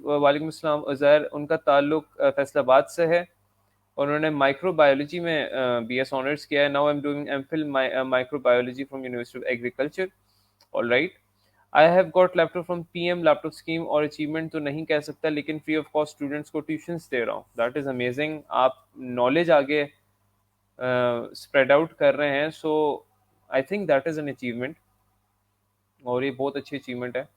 वालेकुम अस्सलाम उज़ैर, उनका ताल्लुक फैसलाबाद से है। उन्होंने माइक्रोबायोलॉजी में बीएस ऑनर्स किया है। Now I am doing MPhil microbiology from university of agriculture. Alright. I have got laptop from PM laptop scheme, और अचीवमेंट तो नहीं कह सकता, लेकिन फ्री ऑफ कॉस्ट स्टूडेंट्स को ट्यूशंस दे रहा हूँ। That is amazing. आप नॉलेज आगे स्प्रेड आउट कर रहे हैं, so I think that is an achievement, और ये बहुत अच्छी अचीवमेंट है।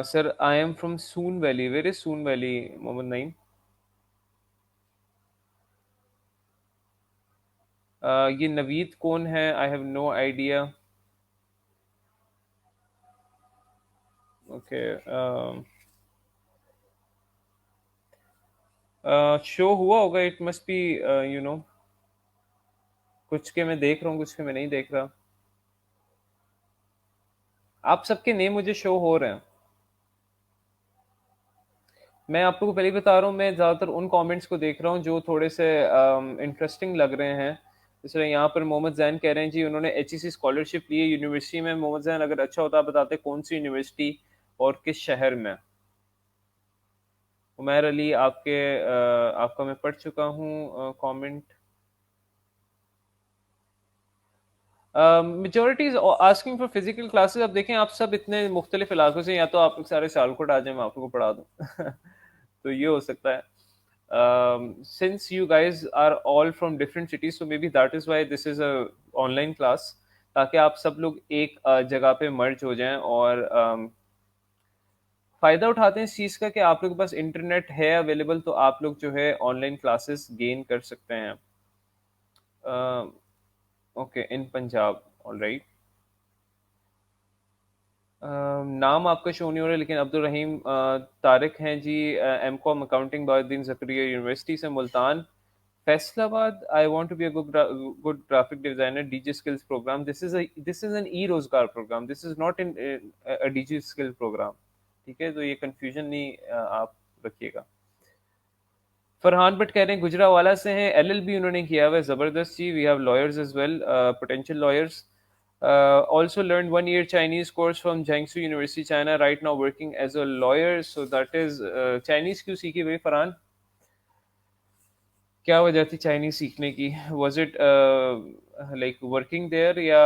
Sir, I am from Soon Valley. Where is Soon valley, Mohammad Naeem? ये नवीद कौन है? I have no idea. Okay. Show हुआ होगा, it must be, you know, कुछ के मैं देख रहा हूँ, कुछ के मैं नहीं देख रहा। आप सबके नेम मुझे शो हो रहे हैं। मैं आप लोगों को पहले ही बता रहा हूँ, मैं ज़्यादातर उन कमेंट्स को देख रहा हूँ जो थोड़े से इंटरेस्टिंग लग रहे हैं। जैसे यहाँ पर मोहम्मद जैन कह रहे हैं जी उन्होंने एचईसी स्कॉलरशिप ली है यूनिवर्सिटी में। मोहम्मद जैन, अगर अच्छा होता आप बताते कौन सी यूनिवर्सिटी और किस शहर में। उमैर अली, आपका मैं पढ़ चुका हूँ comment. Majority is asking for physical classes. अब देखें, आप सब इतने मुख्तलिफ इलाकों से, या तो आप लोग सारे सियालकोट आ जाए, मैं आप लोगों को पढ़ा दूँ। तो ये हो सकता है। Since you guys are all from different cities, so maybe that is why this is a online class, ताकि आप सब लोग एक जगह पे मर्ज हो जाएं, और फायदा उठाते हैं इस चीज़ का कि आप लोग के पास इंटरनेट है अवेलेबल, तो आप लोग जो है ऑनलाइन क्लासेस गेन कर सकते हैं। ओके, इन पंजाब। ऑलराइट। नाम आपका शो नहीं हो रहा, लेकिन अब्दुल रहीम तारिक हैं ji. M Com accounting Bahauddin Zakariya University से, Multan, Faisalabad. I want to be a good graphic designer, DigiSkills programme. This is an e Rozgar programme, this is not in DigiSkills programme. ठीक है, तो ये कंफ्यूजन नहीं आप रखिएगा। फरहान भट्ट कह रहे हैं गुजरावाला से हैं, एलएलबी उन्होंने किया हुआ है। जबरदस्त जी। We have lawyers as well, potential lawyers. Also learned 1 year Chinese course from Jiangsu University, China. Right now working as a lawyer. So that is Chinese क्यों सीखी भाई फरहान? क्या वजह थी चाइनीज सीखने की? Was it like working there, या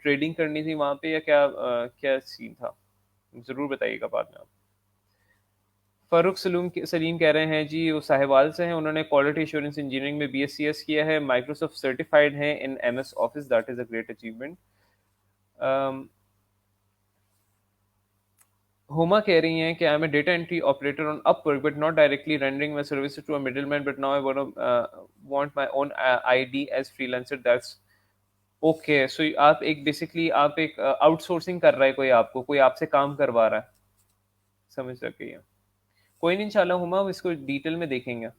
trading करनी थी वहां पे, या क्या सीन था? जरूर बताइएगा बाद में आप। फारूक सलीम कह रहे हैं जी, वो साहिवाल से हैं। उन्होंने क्वालिटी एश्योरेंस इंजीनियरिंग में बीएससीएस किया है, माइक्रोसॉफ्ट सर्टिफाइड हैं in MS Office. That is a great achievement. Huma कह रही हैं कि I am a data entry operator on Upwork but not directly rendering my services to a middleman, but now I want my own ID as freelancer. That's okay. So आप एक basically आप एक outsourcing कर रहा है, कोई आपसे काम करवा रहा है। समझ सके हैं। कोई नहीं, इंशाल्लाह हुमा, हम इसको डिटेल में देखेंगे।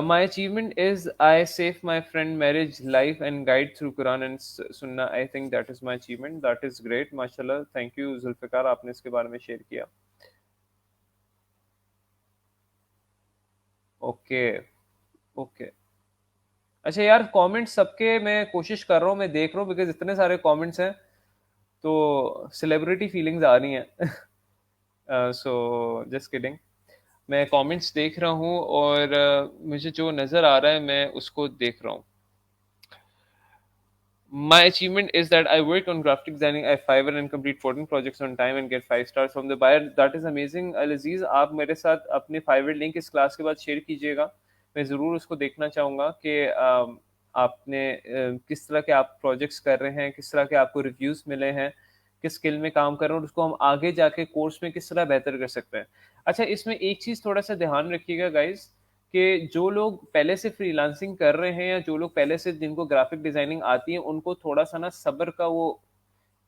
My achievement is I save my friend marriage life and guide through Quran and Sunnah. I think that is my achievement. That is great, माशाल्लाह। Thank you जुल्फ़िकार, आपने इसके बारे में शेयर किया। ओके। ओके। अच्छा यार, कमेंट्स सबके मैं कोशिश कर रहा हूँ, मैं देख रहा हूँ, बिकॉज इतने सारे कमेंट्स हैं, तो सेलिब्रिटी फीलिंग्स आ रही हैं। So just kidding. मैं कमेंट्स देख रहा हूँ, और मुझे जो नज़र आ रहा है मैं उसको देख रहा हूँ। My achievement is that I work on graphic designing at Fiverr and complete 14 projects on time and get 5 stars from the buyer. That is amazing. Al Aziz, आप मेरे साथ अपने Fiverr लिंक इस क्लास के बाद शेयर कीजिएगा। मैं ज़रूर उसको देखना चाहूँगा कि आपने किस तरह के आप प्रोजेक्ट्स कर रहे हैं, किस तरह के आपको रिव्यूज़ मिले हैं, किस स्किल में काम कर रहे हैं, और उसको हम आगे जाके कोर्स में किस तरह बेहतर कर सकते हैं। अच्छा, इसमें एक चीज़ थोड़ा सा ध्यान रखिएगा गाइज, कि जो लोग पहले से फ्रीलांसिंग कर रहे हैं, या जो लोग पहले से जिनको ग्राफिक डिजाइनिंग आती है, उनको थोड़ा सा ना सब्र का वो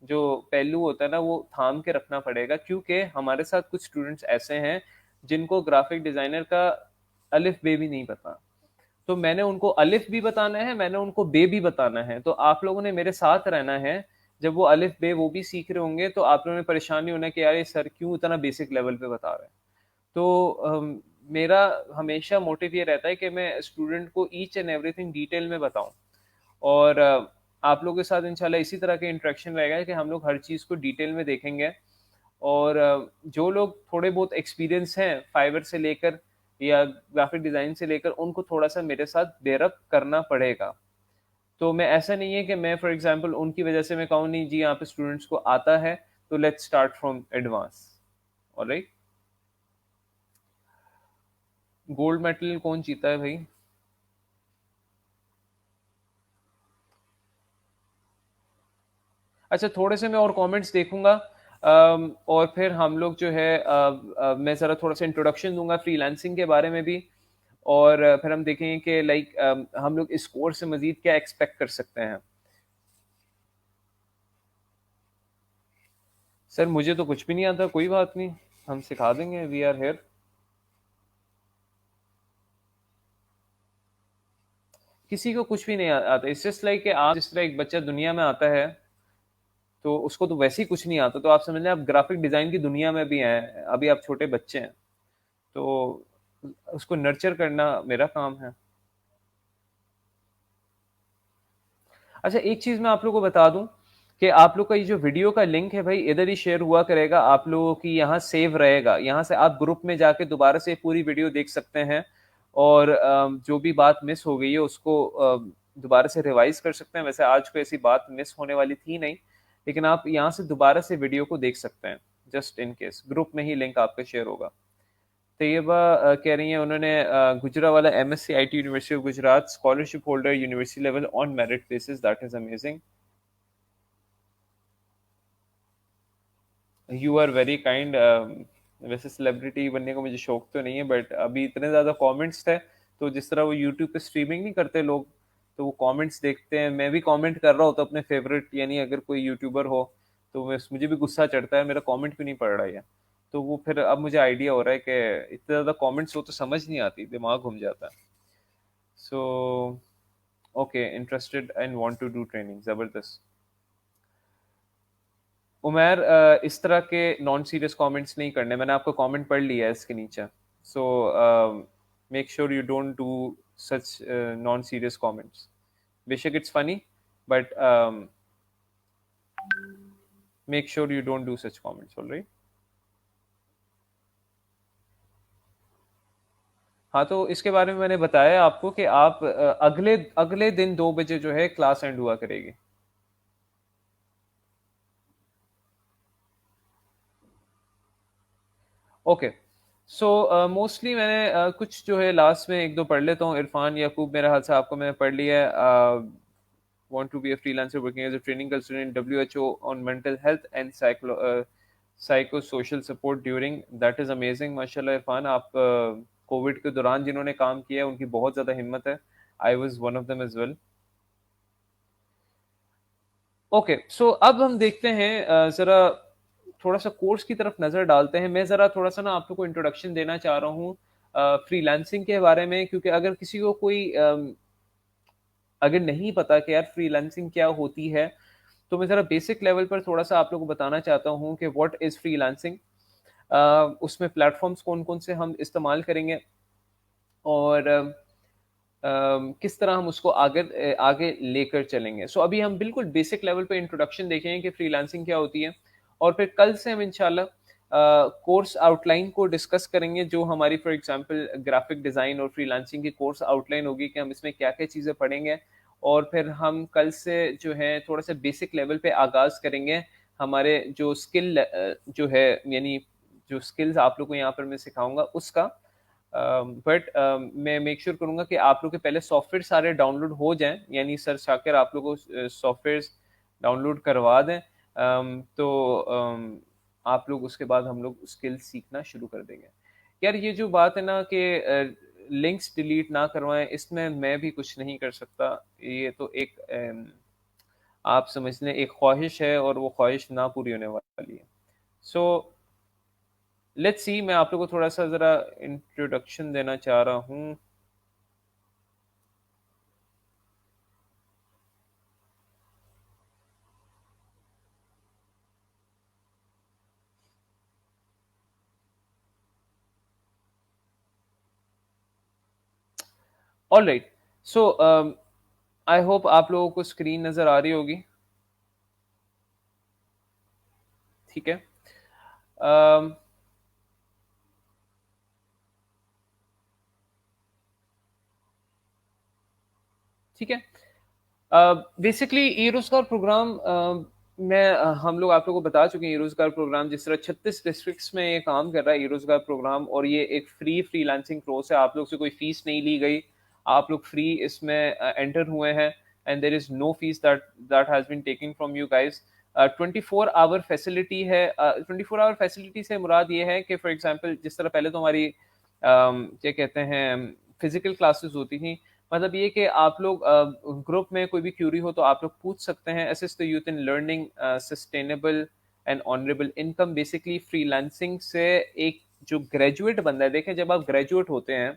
जो पहलू होता है ना, वो थाम के रखना पड़ेगा, क्योंकि हमारे साथ कुछ स्टूडेंट्स ऐसे हैं जिनको ग्राफिक डिजाइनर का अलिफ बे भी नहीं पता। तो मैंने उनको अलिफ भी बताना है, मैंने उनको बे भी बताना है, तो आप लोगों ने मेरे साथ रहना है। जब वो अलिफ बे वो भी सीख रहे होंगे, तो आप लोगों ने परेशान नहीं होना कि यार ये सर क्यों इतना बेसिक लेवल पे बता रहे हैं। तो मेरा हमेशा मोटिव ये रहता है कि मैं स्टूडेंट को ईच एंड एवरीथिंग डिटेल में बताऊं, और आप लोगों के साथ इंशाल्लाह इसी तरह के इंटरेक्शन रहेगा कि हम लोग हर चीज़ को डिटेल में देखेंगे। और जो लोग थोड़े बहुत एक्सपीरियंस हैं फाइवर से लेकर या ग्राफिक डिज़ाइन से लेकर, उनको थोड़ा-सा मेरे साथ बेयर अप करना पड़ेगा। तो मैं, ऐसा नहीं है कि मैं फॉर एग्ज़ाम्पल उनकी वजह से मैं कहूँ नहीं जी यहाँ पे स्टूडेंट्स को आता है, तो let's start from advance. Alright? Gold medal कौन जीता है भाई? अच्छा, थोड़े से मैं और कमेंट्स देखूंगा। और फिर हम लोग जो है मैं ज़रा थोड़ा सा इंट्रोडक्शन दूंगा फ्रीलांसिंग के बारे में भी। और फिर हम देखेंगे कि लाइक हम लोग इस कोर्स से मजीद क्या एक्सपेक्ट कर सकते हैं। सर मुझे तो कुछ भी नहीं आता, कोई बात नहीं, हम सिखा देंगे, वी आर हेयर। किसी को कुछ भी नहीं आता, इट्स जस्ट लाइक कि आप जिस तरह एक बच्चा दुनिया में आता है तो उसको तो वैसे ही कुछ नहीं आता, तो आप समझ लें आप ग्राफिक डिजाइन की दुनिया में भी हैं, अभी आप छोटे बच्चे हैं, तो उसको नर्चर करना मेरा काम है। अच्छा, एक चीज मैं आप लोगों को बता दूं कि आप लोग का ये जो वीडियो का लिंक है भाई, इधर ही शेयर हुआ करेगा, आप लोगों की यहाँ सेव रहेगा, यहाँ से आप ग्रुप में जाके दोबारा से पूरी वीडियो देख सकते हैं। और जो भी बात मिस हो गई है उसको दोबारा से रिवाइज कर सकते हैं। वैसे आज कोई ऐसी बात मिस होने वाली थी नहीं, लेकिन आप यहाँ से दोबारा से वीडियो को देख सकते हैं, जस्ट इन केस ग्रुप में ही लिंक आपका शेयर होगा। तैयबा कह रही हैं उन्होंने Gujranwala MSc IT university of Gujrat scholarship holder university level on merit basis, that is amazing. You are very kind. वैसे सेलिब्रिटी बनने को मुझे शौक तो नहीं है, बट अभी इतने ज़्यादा कमेंट्स थे, तो जिस तरह वो यूट्यूब पे स्ट्रीमिंग नहीं करते लोग, तो वो कमेंट्स देखते हैं, मैं भी कमेंट कर रहा हूँ तो अपने फेवरेट, यानी अगर कोई यूट्यूबर हो तो मुझे भी गुस्सा चढ़ता है, मेरा कमेंट क्यों नहीं पढ़ रहा है। तो वो फिर अब मुझे आइडिया हो रहा है कि इतने ज़्यादा कमेंट्स हो तो समझ नहीं आती, दिमाग घूम जाता है। So okay, interested and want to do training, ज़बरदस्त। उमर, इस तरह के नॉन सीरियस कमेंट्स नहीं करने, मैंने आपका कमेंट पढ़ लिया है इसके नीचे। So make sure you don't do such non serious comments. बेशक it's funny, but make sure you don't do such comments, alright? हाँ, तो इसके बारे में मैंने बताया आपको कि आप अगले अगले दिन 2 बजे जो है क्लास एंड हुआ करेगी। ओके। सो मोस्टली मैंने कुछ जो है लास्ट में एक दो पढ़ लेता हूँ। इरफान याकूब, मेरा हाल से आपको मैंने पढ़ लिया है। want to be a freelancer working as a training consultant in WHO on mental health and psychosocial support during, that is amazing। माशाल्लाह इरफान, आप कोविड के दौरान जिन्होंने काम किया है उनकी बहुत ज़्यादा हिम्मत है। I was one of them as well. Okay, so अब हम देखते हैं ज़रा थोड़ा सा कोर्स की तरफ नज़र डालते हैं। मैं ज़रा थोड़ा सा ना आप लोग को इंट्रोडक्शन देना चाह रहा हूँ फ्रीलांसिंग के बारे में, क्योंकि अगर किसी को कोई अगर नहीं पता कि यार फ्रीलांसिंग क्या होती है, तो मैं ज़रा बेसिक लेवल पर थोड़ा सा आप लोगों को बताना चाहता हूँ कि व्हाट इज़ फ्रीलांसिंग। उसमें प्लेटफॉर्म्स कौन कौन से हम इस्तेमाल करेंगे, और किस तरह हम उसको आगे आगे लेकर चलेंगे। सो अभी हम बिल्कुल बेसिक लेवल पे इंट्रोडक्शन देखेंगे कि फ्रीलांसिंग क्या होती है, और फिर कल से हम इंशाल्लाह कोर्स आउटलाइन को डिस्कस करेंगे, जो हमारी फॉर एग्जांपल ग्राफिक डिज़ाइन और फ्रीलांसिंग की कोर्स आउटलाइन होगी कि हम इसमें क्या क्या चीज़ें पढ़ेंगे। और फिर हम कल से जो है थोड़ा सा बेसिक लेवल पे आगाज़ करेंगे हमारे जो स्किल जो है, यानी जो स्किल्स आप लोग को यहाँ पर मैं सिखाऊंगा उसका। बट मैं मेक श्योर करूंगा कि आप लोग के पहले सॉफ्टवेयर सारे डाउनलोड हो जाएं, यानी सर शाकिर आप लोगों को सॉफ्टवेयर डाउनलोड करवा दें। तो आप लोग उसके बाद हम लोग स्किल सीखना शुरू कर देंगे। यार ये जो बात है ना कि लिंक्स डिलीट ना करवाएं, इसमें मैं भी कुछ नहीं कर सकता। ये तो एक आप समझ लें एक ख्वाहिश है, और वो ख्वाहिश ना पूरी होने वाली है। सो लेट्स सी, मैं आप लोग को थोड़ा सा ज़रा इंट्रोडक्शन देना चाह रहा हूँ। All right. So I hope आप लोगों को स्क्रीन नज़र आ रही होगी, ठीक है। अम, ठीक है। बेसिकली ई रोजगार प्रोग्राम हम लोग आप लोगों को बता चुके हैं। ई रोजगार प्रोग्राम जिस तरह 36 डिस्ट्रिक्ट्स में ये काम कर रहा है, ई रोजगार प्रोग्राम, और ये एक फ्रीलांसिंग कोर्स है। आप लोग से कोई फीस नहीं ली गई, आप लोग फ्री इसमें एंटर हुए हैं, and there is no fees that that has been taken from you guys. 24 hour facility है। 24 आवर फैसिलिटी से मुराद ये है कि फॉर एग्जाम्पल जिस तरह पहले तो हमारी क्या कहते हैं फिजिकल क्लासेस होती थी, मतलब ये कि आप लोग ग्रुप में कोई भी क्यूरी हो तो आप लोग पूछ सकते हैं। Assist the youth in learning sustainable and honourable income. Basically freelancing से एक जो ग्रेजुएट बंदा है, देखें जब आप ग्रेजुएट होते हैं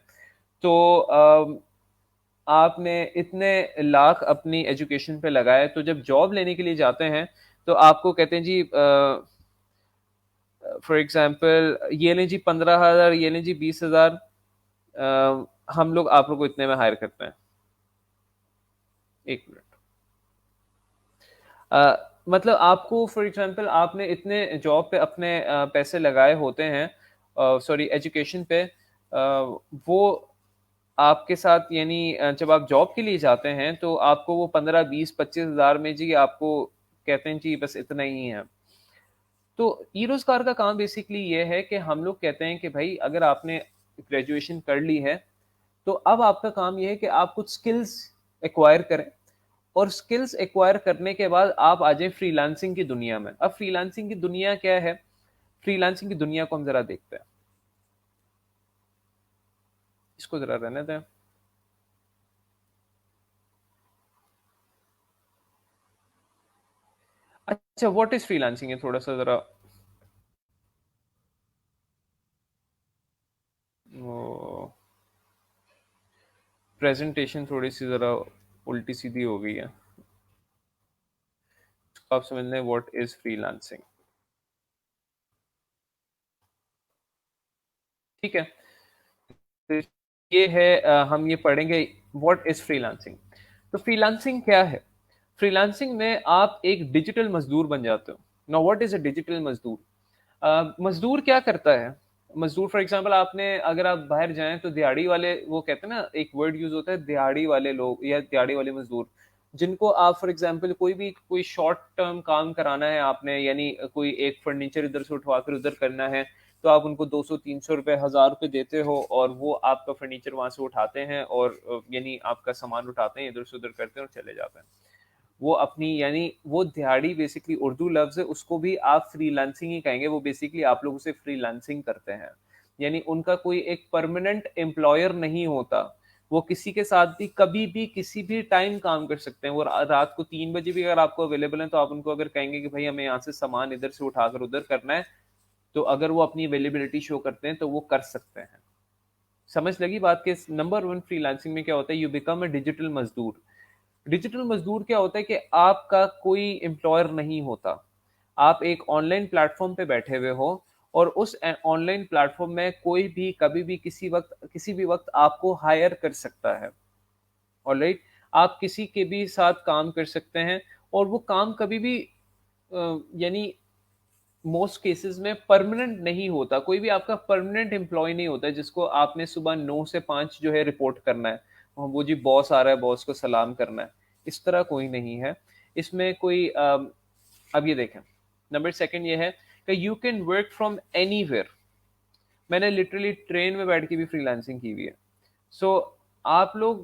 तो आपने इतने लाख अपनी एजुकेशन पे लगाए, तो जब जॉब लेने के लिए जाते हैं तो आपको कहते हैं जी फॉर एग्जाम्पल ये लें जी 15,000, ये लें जी 20,000, हम लोग आप लोग को इतने में हायर करते हैं। एक मिनट। मतलब आपको फॉर एग्जांपल आपने इतने जॉब पे अपने पैसे लगाए होते हैं, सॉरी एजुकेशन पे, वो आपके साथ यानी जब आप जॉब के लिए जाते हैं तो आपको वो 15, 20, 25 हज़ार में जी आपको कहते हैं जी बस इतना ही है। तो ई रोजगार का काम बेसिकली ये है कि हम लोग कहते हैं कि भाई अगर आपने ग्रेजुएशन कर ली है तो अब आपका काम ये है कि आप कुछ स्किल्स एक्वायर करें, और स्किल्स एक्वायर करने के बाद आप आ जाएं फ्रीलांसिंग की दुनिया में। अब फ्रीलांसिंग की दुनिया क्या है, फ्रीलांसिंग की दुनिया को हम जरा देखते हैं। इसको जरा रहने दें। अच्छा, व्हाट इज फ्रीलांसिंग है थोड़ा सा जरा प्रेजेंटेशन थोड़ी सी जरा उल्टी सीधी हो गई है। इसको आप समझ लें व्हाट इज फ्रीलांसिंग, ठीक है। तो ये है हम ये पढ़ेंगे व्हाट इज फ्रीलांसिंग। तो फ्रीलांसिंग क्या है? फ्रीलांसिंग में आप एक डिजिटल मजदूर बन जाते हो। Now what is a digital मजदूर? मजदूर क्या करता है? मजदूर फॉर एग्जांपल आपने अगर आप बाहर जाएं तो दिहाड़ी वाले, वो कहते हैं ना एक वर्ड यूज होता है दिहाड़ी वाले लोग या दिहाड़ी वाले मजदूर, जिनको आप फॉर एग्जांपल कोई शॉर्ट टर्म काम कराना है आपने, यानी कोई एक फर्नीचर इधर से उठवा कर उधर करना है, तो आप उनको 200, 300 रुपए, 1,000 रुपए देते हो और वो आपका फर्नीचर वहां से उठाते हैं और यानी आपका सामान उठाते हैं, इधर से उधर करते हैं और चले जाते हैं। वो अपनी यानी वो दिहाड़ी बेसिकली उर्दू लफ्ज है, उसको भी आप फ्रीलांसिंग ही कहेंगे। वो बेसिकली आप लोग उसे फ्रीलांसिंग करते हैं, यानी उनका कोई एक परमानेंट एम्प्लॉयर नहीं होता। वो किसी के साथ भी कभी भी किसी भी टाइम काम कर सकते हैं। वो रात को 3 बजे भी अगर आपको अवेलेबल है तो आप उनको अगर कहेंगे कि भाई हमें यहाँ से सामान इधर से उठाकर उधर करना है, तो अगर वो अपनी अवेलेबिलिटी शो करते हैं तो वो कर सकते हैं। समझ लगी बात के? नंबर वन, फ्रीलांसिंग में क्या होता है, यू बिकम अ डिजिटल मजदूर। डिजिटल मजदूर क्या होता है कि आपका कोई एम्प्लॉयर नहीं होता। आप एक ऑनलाइन प्लेटफॉर्म पे बैठे हुए हो और उस ऑनलाइन प्लेटफॉर्म में कोई भी कभी भी किसी भी वक्त आपको हायर कर सकता है। ऑलराइट, आप किसी के भी साथ काम कर सकते हैं और वो काम कभी भी यानी मोस्ट केसेस में परमानेंट नहीं होता। कोई भी आपका परमानेंट एम्प्लॉय नहीं होता जिसको आपने सुबह 9 से 5 जो है रिपोर्ट करना है, वो जी बॉस आ रहा है, बॉस को सलाम करना है। इस तरह कोई नहीं है इसमें कोई अब ये देखें, नंबर सेकंड ये है कि you can work from any. मैंने लिटरली ट्रेन में बैठ के भी फ्रीलांसिंग की हुई है। सो आप लोग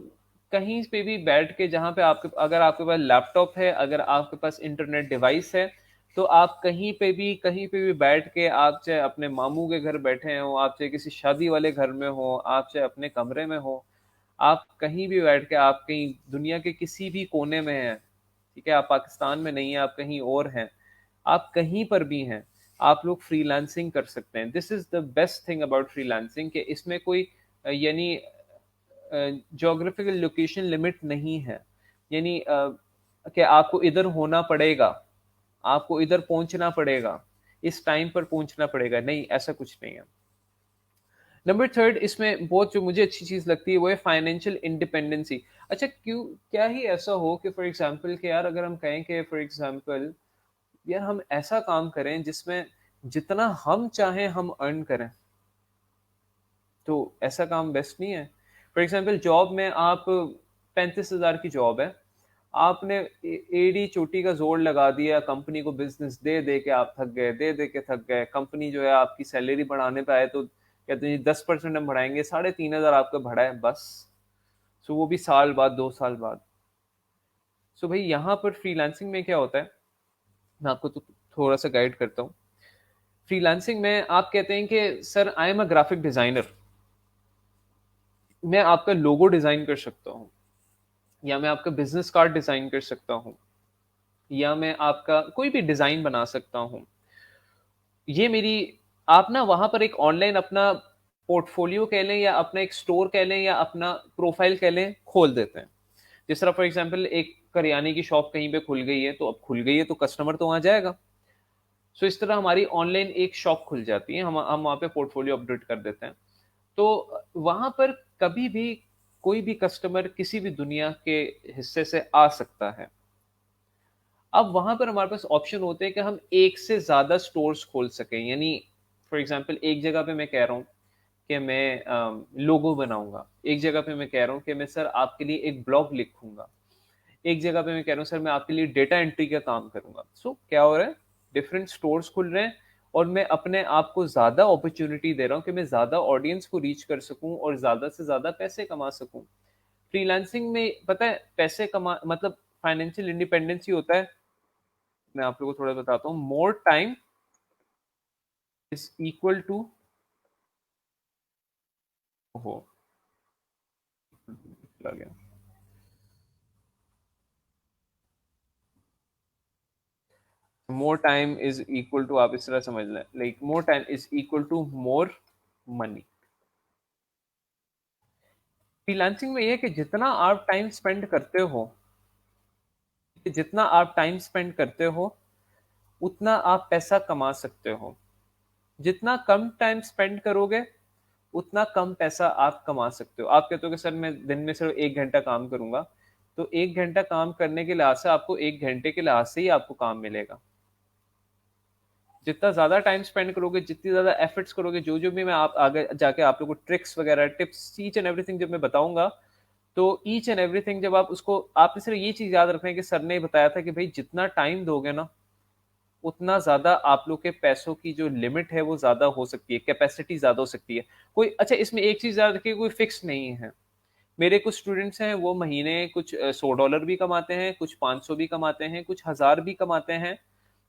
कहीं पे भी बैठ के, जहाँ पे आपके अगर आपके पास लैपटॉप है, अगर आपके पास इंटरनेट डिवाइस है, तो आप कहीं पे भी बैठ के, आप चाहे अपने मामू के घर बैठे हो, आप चाहे किसी शादी वाले घर में हो, आप चाहे अपने कमरे में हो, आप कहीं भी बैठ के, आप कहीं दुनिया के किसी भी कोने में हैं, ठीक है, आप पाकिस्तान में नहीं है, आप कहीं और हैं, आप कहीं पर भी हैं, आप लोग फ्रीलांसिंग कर सकते हैं। This is the best thing about freelancing कि इसमें कोई यानी जोग्राफिकल लोकेशन लिमिट नहीं है। यानी कि आपको इधर होना पड़ेगा, आपको इधर पहुंचना पड़ेगा, इस टाइम पर पहुंचना पड़ेगा, नहीं, ऐसा कुछ नहीं है। नंबर थर्ड, इसमें बहुत जो मुझे अच्छी चीज लगती है वो है फाइनेंशियल इंडिपेंडेंसी। अच्छा, क्यों, क्या ही ऐसा हो कि फॉर एग्जांपल कि यार अगर हम कहें कि फॉर एग्जांपल यार हम ऐसा काम करें जिसमें जितना हम चाहें हम अर्न करें, तो ऐसा काम बेस्ट नहीं है? फॉर एग्जांपल जॉब में आप 35,000 की जॉब है, आपने एड़ी चोटी का जोर लगा दिया, कंपनी को बिजनेस दे दे के आप थक गए, दे दे के थक गए, कंपनी जो है आपकी सैलरी बढ़ाने पे आए तो कहते हैं 10% हम बढ़ाएंगे, 3,500 आपका बढ़ा है बस। सो वो भी साल बाद, 2 साल बाद। सो भाई यहाँ पर फ्रीलांसिंग में क्या होता है, मैं आपको तो थोड़ा सा गाइड करता हूँ। फ्रीलांसिंग में आप कहते हैं कि sir I am a graphic designer, मैं आपका लोगो डिजाइन कर सकता हूँ, या मैं आपका बिजनेस कार्ड डिजाइन कर सकता हूँ, या मैं आपका कोई भी डिजाइन बना सकता हूँ। ये मेरी, आप ना वहां पर एक ऑनलाइन अपना पोर्टफोलियो कह लें या अपना एक स्टोर कह लें या अपना प्रोफाइल कह लें, खोल देते हैं। जिस तरह फॉर एग्जांपल एक करियाने की शॉप कहीं पे खुल गई है, तो अब खुल गई है तो कस्टमर तो वहां जाएगा। सो इस तरह हमारी ऑनलाइन एक शॉप खुल जाती है, हम वहां पे पोर्टफोलियो अपडेट कर देते हैं। तो वहां पर कभी भी कोई भी कस्टमर किसी भी दुनिया के हिस्से से आ सकता है। अब वहां पर हमारे पास ऑप्शन होते हैं कि हम एक से ज्यादा स्टोर्स खोल सकें, यानी फॉर एग्जांपल एक जगह पे मैं कह रहा हूँ कि मैं लोगो बनाऊंगा, एक जगह पे मैं कह रहा हूँ कि मैं सर आपके लिए एक ब्लॉग लिखूंगा, एक जगह पे मैं कह रहा हूँ सर मैं आपके लिए डेटा एंट्री का काम करूंगा। सो क्या हो रहा है, डिफरेंट स्टोर्स खुल रहे हैं, और मैं अपने आप को ज्यादा अपॉर्चुनिटी दे रहा हूँ कि मैं ज्यादा ऑडियंस को रीच कर सकूं और ज्यादा से ज्यादा पैसे कमा सकूं। फ्रीलांसिंग में पता है पैसे कमा मतलब फाइनेंशियल इंडिपेंडेंस ही होता है। मैं आप लोगों को थोड़ा बताता हूँ, more time is equal to, हो गया, more time is equal to, आप इस तरह समझ लें, like more time is equal to more money. Freelancing में ये है कि जितना आप टाइम स्पेंड करते हो, जितना आप टाइम स्पेंड करते हो उतना आप पैसा कमा सकते हो। जितना कम टाइम स्पेंड करोगे उतना कम पैसा आप कमा सकते हो। आप कहते हो कि सर मैं दिन में सिर्फ 1 घंटा काम करूंगा, तो 1 घंटा काम करने के लिहाज से आपको 1 घंटे के लिहाज से ही आपको काम मिलेगा। जितना ज्यादा टाइम स्पेंड करोगे, जितनी ज्यादा एफर्ट्स करोगे, जो जो भी मैं आप आगे जाके आप लोगों को ट्रिक्स वगैरह टिप्स ईच एंड एवरीथिंग जब मैं बताऊंगा, तो ईच एंड एवरीथिंग जब आप उसको, आपने सिर्फ ये चीज याद रखना है कि सर ने बताया था कि भाई जितना टाइम दोगे ना उतना ज्यादा आप लोग के पैसों की जो लिमिट है वो ज्यादा हो सकती है, कैपेसिटी ज्यादा हो सकती है। कोई, अच्छा इसमें एक चीज याद रखिए, कोई फिक्स नहीं है। मेरे कुछ स्टूडेंट्स हैं वो महीने कुछ $100 भी कमाते हैं, कुछ 500 भी कमाते हैं, कुछ 1000 भी कमाते हैं।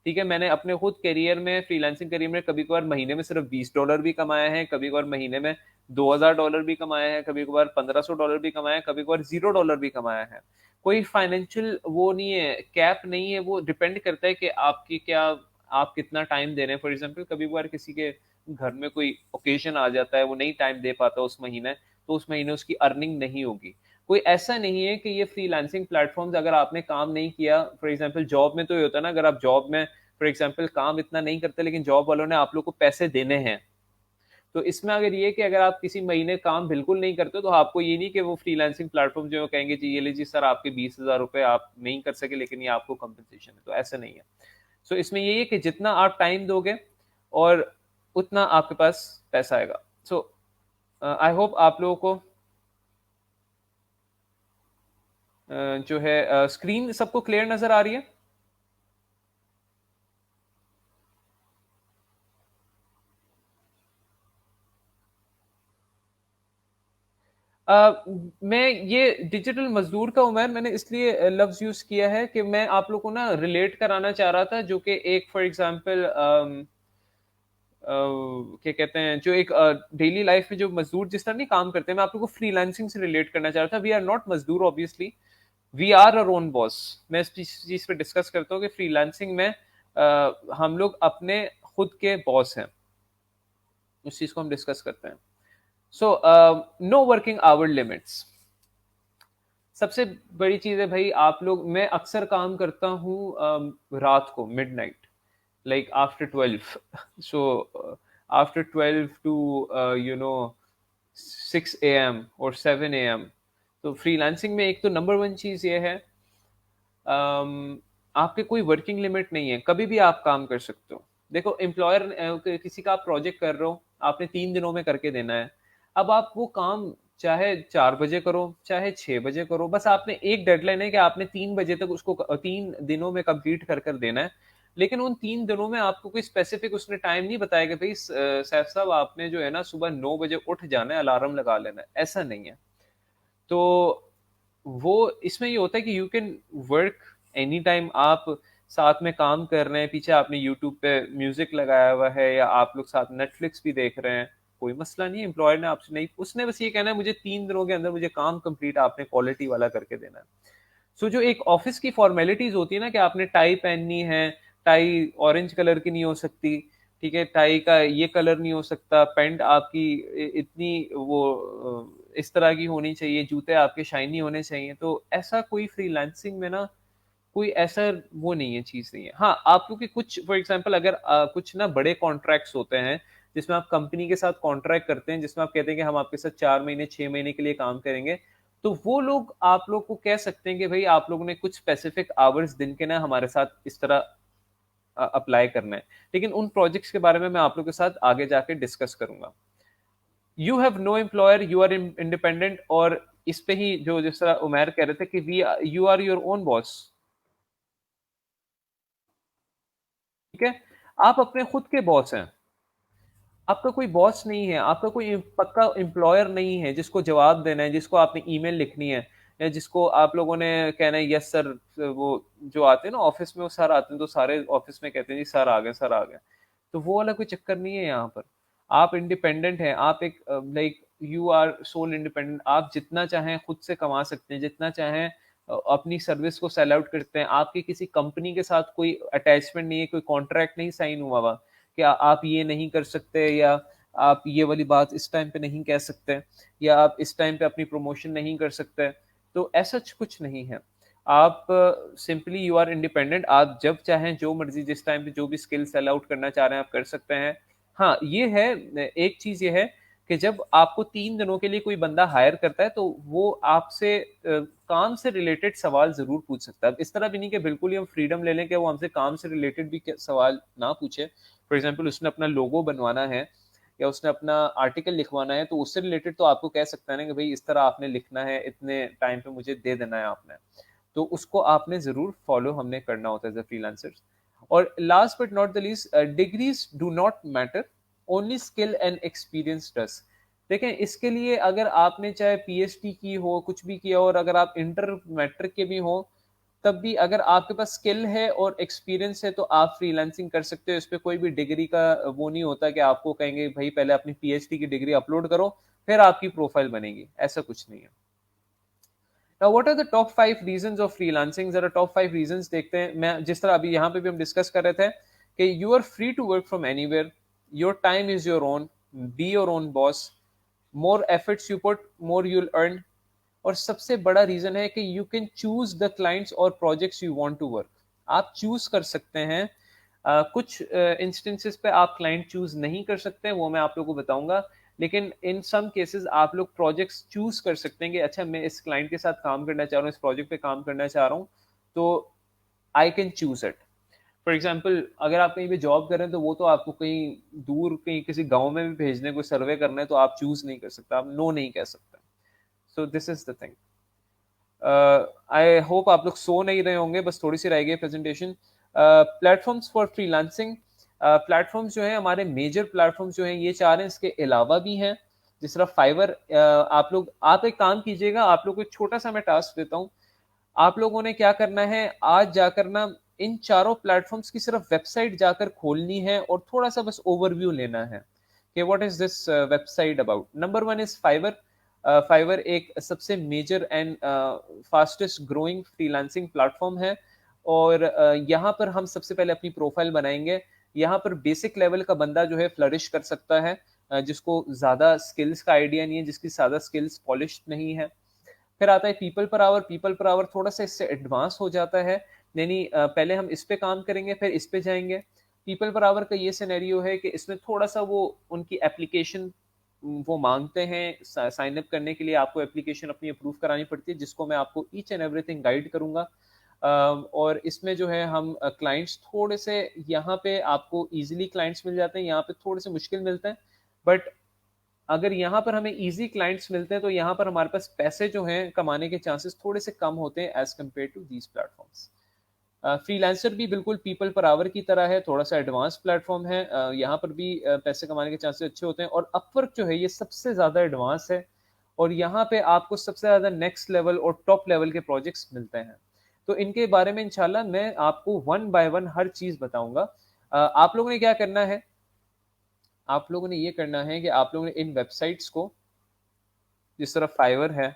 ठीक है, मैंने अपने खुद करियर में, फ्रीलांसिंग करियर में कभी कभार महीने में सिर्फ $20 भी कमाए हैं, कभी कभार महीने में $2000 भी कमाए हैं, कभी कभार $1500 भी कमाए हैं, कभी कभार $0 भी कमाया है। कोई फाइनेंशियल वो नहीं है, कैप नहीं है, वो डिपेंड करता है कि आपकी क्या, आप कितना टाइम दे रहे हैं। फॉर एग्जाम्पल कभी कभार किसी के घर में कोई ओकेजन आ जाता है, वो नहीं टाइम दे पाता उस महीने, तो उस महीने उसकी अर्निंग नहीं होगी। कोई ऐसा नहीं है कि ये फ्रीलांसिंग प्लेटफॉर्म्स अगर आपने काम नहीं किया, फॉर एग्जांपल जॉब में तो ये होता है ना, अगर आप जॉब में फॉर एग्जांपल काम इतना नहीं करते लेकिन जॉब वालों ने आप लोग को पैसे देने हैं, तो इसमें अगर ये कि अगर आप किसी महीने काम बिल्कुल नहीं करते तो आपको ये नहीं कि वो फ्रीलांसिंग प्लेटफॉर्म जो कहेंगे जी ये लीजिए सर आपके 20,000 रुपए आप नहीं कर सके लेकिन ये आपको कंपनसेशन है, तो ऐसा नहीं है। सो इसमें ये है कि जितना आप टाइम दोगे और उतना आपके पास पैसा आएगा। सो आई होप आप लोगों को जो है स्क्रीन सबको क्लियर नजर आ रही है। मैं ये डिजिटल मजदूर का उमर मैंने इसलिए लफ्ज यूज किया है कि मैं आप लोग को ना रिलेट कराना चाह रहा था, जो कि एक फॉर एग्जांपल क्या कहते हैं, जो एक डेली लाइफ में जो मजदूर जिस तरह नहीं काम करते हैं, मैं आप लोग को फ्रीलांसिंग से रिलेट करना चाह रहा था। वी आर नॉट मजदूर obviously, we are our own boss. मैं इस चीज पे डिस्कस करता हूँ कि फ्रीलांसिंग में हम लोग अपने खुद के बॉस हैं, उस चीज को हम डिस्कस करते हैं। So no working hour limits, सबसे बड़ी चीज है भाई। आप लोग, मैं अक्सर काम करता हूँ रात को midnight, like after 12 so after 12 to you know 6 AM और 7 AM। तो फ्रीलांसिंग में एक तो नंबर वन चीज़ ये है, आपके कोई वर्किंग लिमिट नहीं है, कभी भी आप काम कर सकते हो। देखो एम्प्लॉयर किसी का आप प्रोजेक्ट कर रहे हो, आपने 3 दिनों में करके देना है। अब आप वो काम चाहे 4 बजे करो चाहे 6 बजे करो, बस आपने एक डेडलाइन है कि आपने 3 बजे तक उसको 3 दिनों में कंप्लीट कर कर देना है। लेकिन उन 3 दिनों में आपको कोई स्पेसिफिक उसने टाइम नहीं बताया कि भाई सैफ साहब आपने जो है ना सुबह 9 बजे उठ जाना है, अलार्म लगा लेना है, ऐसा नहीं है। तो वो इसमें ये होता है कि you can work any time. आप साथ में काम कर रहे हैं, पीछे आपने यूट्यूब पे म्यूजिक लगाया हुआ है, या आप लोग साथ नेटफ्लिक्स भी देख रहे हैं, कोई मसला नहीं है। एम्प्लॉयर ने आपसे नहीं, उसने बस ये कहना है मुझे 3 दिनों के अंदर मुझे काम कंप्लीट आपने क्वालिटी वाला करके देना है। सो जो एक ऑफिस की फॉर्मेलिटीज होती है ना कि आपने टाई पहननी है, टाई ऑरेंज कलर की नहीं हो सकती, ठीक है, टाई का ये कलर नहीं हो सकता, पैंट आपकी इतनी वो इस तरह की होनी चाहिए, जूते आपके शाइनी होने चाहिए। तो ऐसा कोई फ्रीलांसिंग में ना कोई ऐसा वो नहीं है, चीज नहीं है। हाँ, आप लोग के कुछ फॉर एग्जांपल अगर कुछ ना बड़े कॉन्ट्रैक्ट्स होते हैं जिसमें आप कंपनी के साथ कॉन्ट्रैक्ट करते हैं, जिसमें आप कहते हैं कि हम आपके साथ 4 महीने 6 महीने के लिए काम करेंगे, तो वो लोग आप लोग को कह सकते हैं कि भाई आप लोगों ने कुछ स्पेसिफिक आवर्स दिन के ना हमारे साथ इस तरह अप्लाई करना है। लेकिन उन प्रोजेक्ट्स के बारे में मैं आप लोगों के साथ आगे जाके डिस्कस करूंगा। You have no employer, you are independent. और इस पे ही जो जिस तरह उमैर कह रहे थे कि we you are your own boss, ठीक है, आप अपने खुद के बॉस हैं। आपका कोई बॉस नहीं है, आपका कोई पक्का एम्प्लॉयर नहीं है जिसको जवाब देना है, जिसको आपने ईमेल लिखनी है, या जिसको आप लोगों ने कहना है यस सर। वो जो आते हैं ना ऑफिस में, वो सर आते हैं तो सारे ऑफिस में कहते हैं जी सर आ गए सर आ गए। तो वो वाला कोई चक्कर नहीं है यहाँ पर। आप इंडिपेंडेंट हैं, आप एक like you are sole independent. आप जितना चाहें खुद से कमा सकते हैं, जितना चाहें अपनी सर्विस को सेल आउट करते हैं। आपकी किसी कंपनी के साथ कोई अटैचमेंट नहीं है, कोई कॉन्ट्रैक्ट नहीं साइन हुआ हुआ कि आप ये नहीं कर सकते, या आप ये वाली बात इस टाइम पे नहीं कह सकते, या आप इस टाइम पे अपनी प्रमोशन नहीं कर सकते। तो ऐसा कुछ नहीं है। आप सिंपली यू आर इंडिपेंडेंट। आप जब चाहें जो मर्जी जिस टाइम पे जो भी स्किल सेल आउट करना चाह रहे हैं आप कर सकते हैं। हाँ ये है, एक चीज ये है कि जब आपको 3 दिनों के लिए कोई बंदा हायर करता है तो वो आपसे काम से रिलेटेड सवाल जरूर पूछ सकता है। इस तरह भी नहीं कि बिल्कुल ही हम फ्रीडम ले लें कि वो हमसे काम से रिलेटेड भी सवाल ना पूछे। फॉर एग्जाम्पल उसने अपना लोगो बनवाना है, या उसने अपना आर्टिकल लिखवाना है, तो उससे रिलेटेड तो आपको कह सकता है ना कि भाई इस तरह आपने लिखना है, इतने टाइम पे मुझे दे देना है आपने। तो उसको आपने जरूर फॉलो हमने करना होता है एज अ फ्रीलांसर। और last but not the least, degrees do not matter, only skill and experience does. देखें इसके लिए अगर आपने चाहे पीएचडी की हो, कुछ भी किया हो, और अगर आप इंटर मैट्रिक के भी हो, तब भी अगर आपके पास स्किल है और एक्सपीरियंस है तो आप फ्रीलांसिंग कर सकते हो। इस पे कोई भी डिग्री का वो नहीं होता कि आपको कहेंगे भाई पहले अपनी पीएचडी की डिग्री अपलोड करो फिर आपकी प्रोफाइल बनेगी, ऐसा कुछ नहीं है। Now, what are the top 5 reasons of freelancing? जरा टॉप 5 reasons देखते हैं। मैं जिस तरह अभी यहाँ पे भी हम डिस्कस कर रहे थे कि you are free to work from anywhere, your time is your own, be your own boss, more efforts you put, more you'll earn। और सबसे बड़ा रीजन है कि you can choose the clients और projects you want to work. आप choose कर सकते हैं। कुछ इंस्टेंसेस पे आप क्लाइंट चूज नहीं कर सकते हैं, वो मैं आप लोगों को बताऊंगा। लेकिन इन सम केसेस आप लोग प्रोजेक्ट्स चूज कर सकते हैं कि अच्छा मैं इस क्लाइंट के साथ काम करना चाह रहा हूँ, इस प्रोजेक्ट पे काम करना चाह रहा हूँ, तो I can choose it. For example अगर आप कहीं पे जॉब कर रहे हैं तो वो तो आपको कहीं दूर कहीं किसी गांव में भी भेजने को सर्वे करना है, तो आप चूज नहीं कर सकते, आप नो नहीं कह सकते। So this is the thing. I hope आप लोग सो नहीं रहे होंगे, बस थोड़ी सी रह गई presentation. Platforms for freelancing. Platforms जो है हमारे मेजर प्लेटफॉर्म्स जो हैं ये चार हैं, इसके अलावा भी हैं जिस तरह फाइवर। आप लोग आप एक काम कीजिएगा, आप लोग को एक छोटा सा मैं टास्क देता हूँ। आप लोगों ने क्या करना है, आज जाकर ना इन चारों प्लेटफॉर्म्स की सिर्फ वेबसाइट जाकर खोलनी है और थोड़ा सा बस ओवरव्यू लेना है कि what is this website about. Number one is Fiverr. Fiverr एक सबसे major and fastest growing freelancing platform है। और यहाँ पर हम सबसे पहले अपनी प्रोफाइल बनाएंगे। यहाँ पर बेसिक लेवल का बंदा जो है फ्लरिश कर सकता है, जिसको ज्यादा स्किल्स का आइडिया नहीं है, जिसकी ज्यादा स्किल्स पॉलिश नहीं है। फिर आता है people per hour. People per hour थोड़ा सा इससे एडवांस हो जाता है, यानी पहले हम इस पे काम करेंगे फिर इस पे जाएंगे। पीपल पर आवर का ये सिनेरियो है कि इसमें थोड़ा सा वो उनकी एप्लीकेशन वो माँगते हैं, साइन अप करने के लिए आपको एप्लीकेशन अपनी अप्रूव करानी पड़ती है, जिसको मैं आपको ईच एंड एवरीथिंग गाइड करूँगा। और इसमें जो है हम क्लाइंट्स थोड़े से यहाँ पे आपको ईज़िली क्लाइंट्स मिल जाते हैं, यहाँ पे थोड़े से मुश्किल मिलते हैं। बट अगर यहाँ पर हमें ईज़ी क्लाइंट्स मिलते हैं, तो यहाँ पर हमारे पास पैसे जो हैं कमाने के चांसेस थोड़े से कम होते हैं as compare to these platforms. Freelancer भी बिल्कुल पीपल पर आवर की तरह है, थोड़ा-सा एडवांस प्लेटफ़ॉर्म है। यहाँ पर भी पैसे कमाने के चांसेस अच्छे होते हैं, और अपवर्क जो है ये सबसे ज़्यादा एडवांस है, और यहाँ पे आपको सबसे ज़्यादा नेक्स्ट लेवल और टॉप लेवल के प्रोजेक्ट्स मिलते हैं। तो इनके बारे में इंशाल्लाह मैं आपको वन बाय वन हर चीज़ बताऊँगा। आप लोगों ने क्या करना है, आप लोगों ने ये करना है कि आप लोगों ने इन वेबसाइट्स को, जिस तरह फाइवर है,